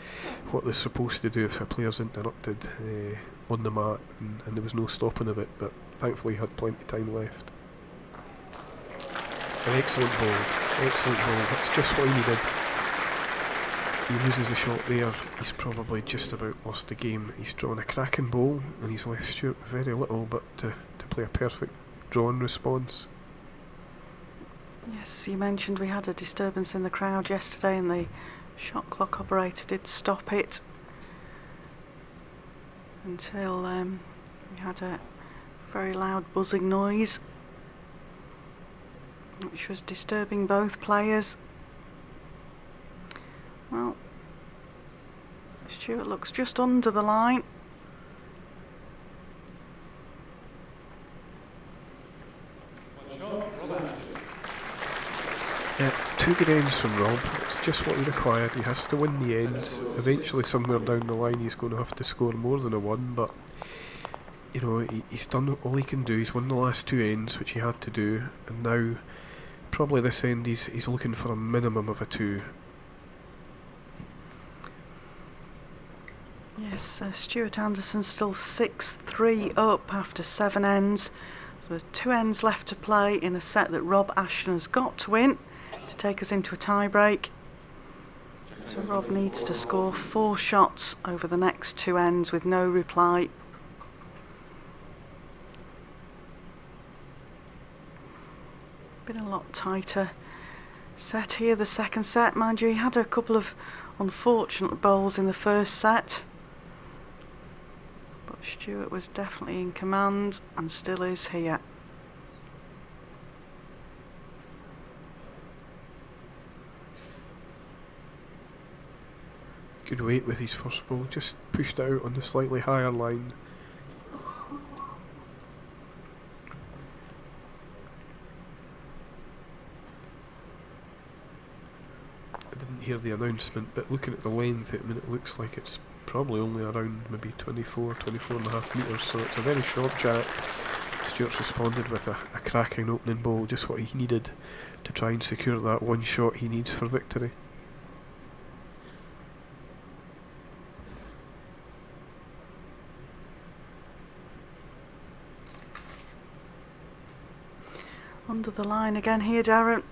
what they're supposed to do if a player's interrupted on the mat, and there was no stopping of it, but thankfully he had plenty of time left. An excellent ball, excellent ball. That's just what he needed. He loses the shot there. He's probably just about lost the game. He's drawn a cracking bowl, and he's left Stuart very little but to play a perfect drawn response. Yes, you mentioned we had a disturbance in the crowd yesterday, and the shot clock operator did stop it until we had a very loud buzzing noise, which was disturbing both players. Well, Stuart looks just under the line. Yeah, 2 good ends from Rob. It's just what he required. He has to win the ends. Eventually, somewhere down the line, he's going to have to score more than a 1, but you know, he's done all he can do. He's won the last 2 ends, which he had to do, and now probably this end he's looking for a minimum of a 2. Yes, Stuart Anderson still 6-3 up after 7 ends. So there's 2 ends left to play in a set that Rob Ashton has got to win to take us into a tie-break. So Rob needs to score 4 shots over the next 2 ends with no reply. Been a lot tighter set here, the second set. Mind you, he had a couple of unfortunate bowls in the first set, but Stuart was definitely in command and still is here. Good weight with his first ball, just pushed out on the slightly higher line. I didn't hear the announcement, but looking at the length, it looks like it's probably only around maybe 24 and a half metres, so it's a very short jack. Stuart's responded with a cracking opening ball, just what he needed to try and secure that 1 shot he needs for victory. Under the line again here, Darren.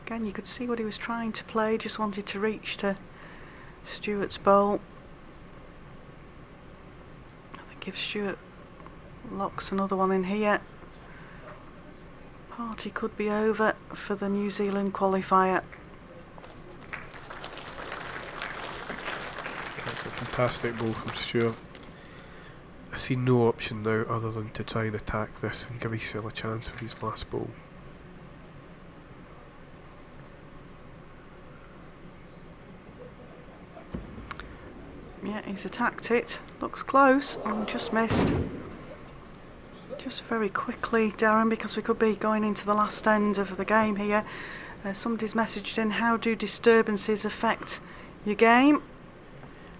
Again, you could see what he was trying to play, just wanted to reach to Stuart's bowl. I think if Stuart locks another one in here, party could be over for the New Zealand qualifier. That's a fantastic ball from Stuart. I see no option now other than to try and attack this and give himself a chance with his last ball. Yeah, he's attacked it. Looks close and just missed. Just very quickly, Darren, because we could be going into the last end of the game here. Somebody's messaged in, how do disturbances affect your game?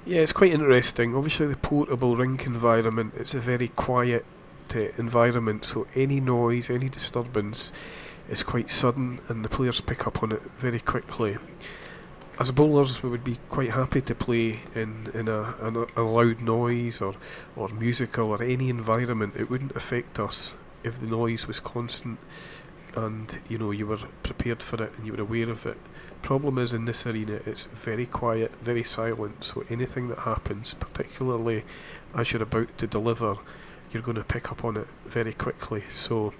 Yeah, it's quite interesting. Obviously, the portable rink environment, it's a very quiet environment, so any noise, any disturbance is quite sudden, and the players pick up on it very quickly. As bowlers, we would be quite happy to play in a loud noise or musical or any environment. It wouldn't affect us if the noise was constant and you were prepared for it and you were aware of it. Problem is, in this arena, it's very quiet, very silent, so anything that happens, particularly as you're about to deliver, you're going to pick up on it very quickly. So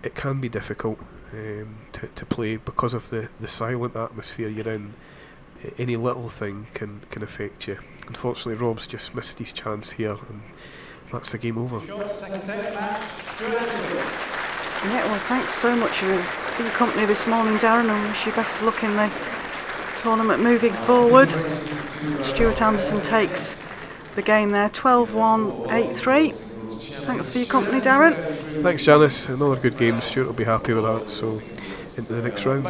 it can be difficult to play because of the silent atmosphere you're in. Any little thing can affect you. Unfortunately, Rob's just missed his chance here, and that's the game over. Yeah, well, thanks so much for your company this morning, Darren, and wish you best of luck in the tournament moving forward. Stuart Anderson takes the game there, 12-1, 8-3. Thanks for your company, Darren. Thanks, Janice. Another good game. Stuart will be happy with that, so into the next round.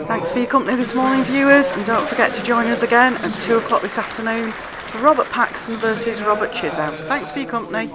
Thanks for your company this morning, viewers, and don't forget to join us again at 2 o'clock this afternoon for Robert Paxson versus Robert Chisholm. Thanks for your company.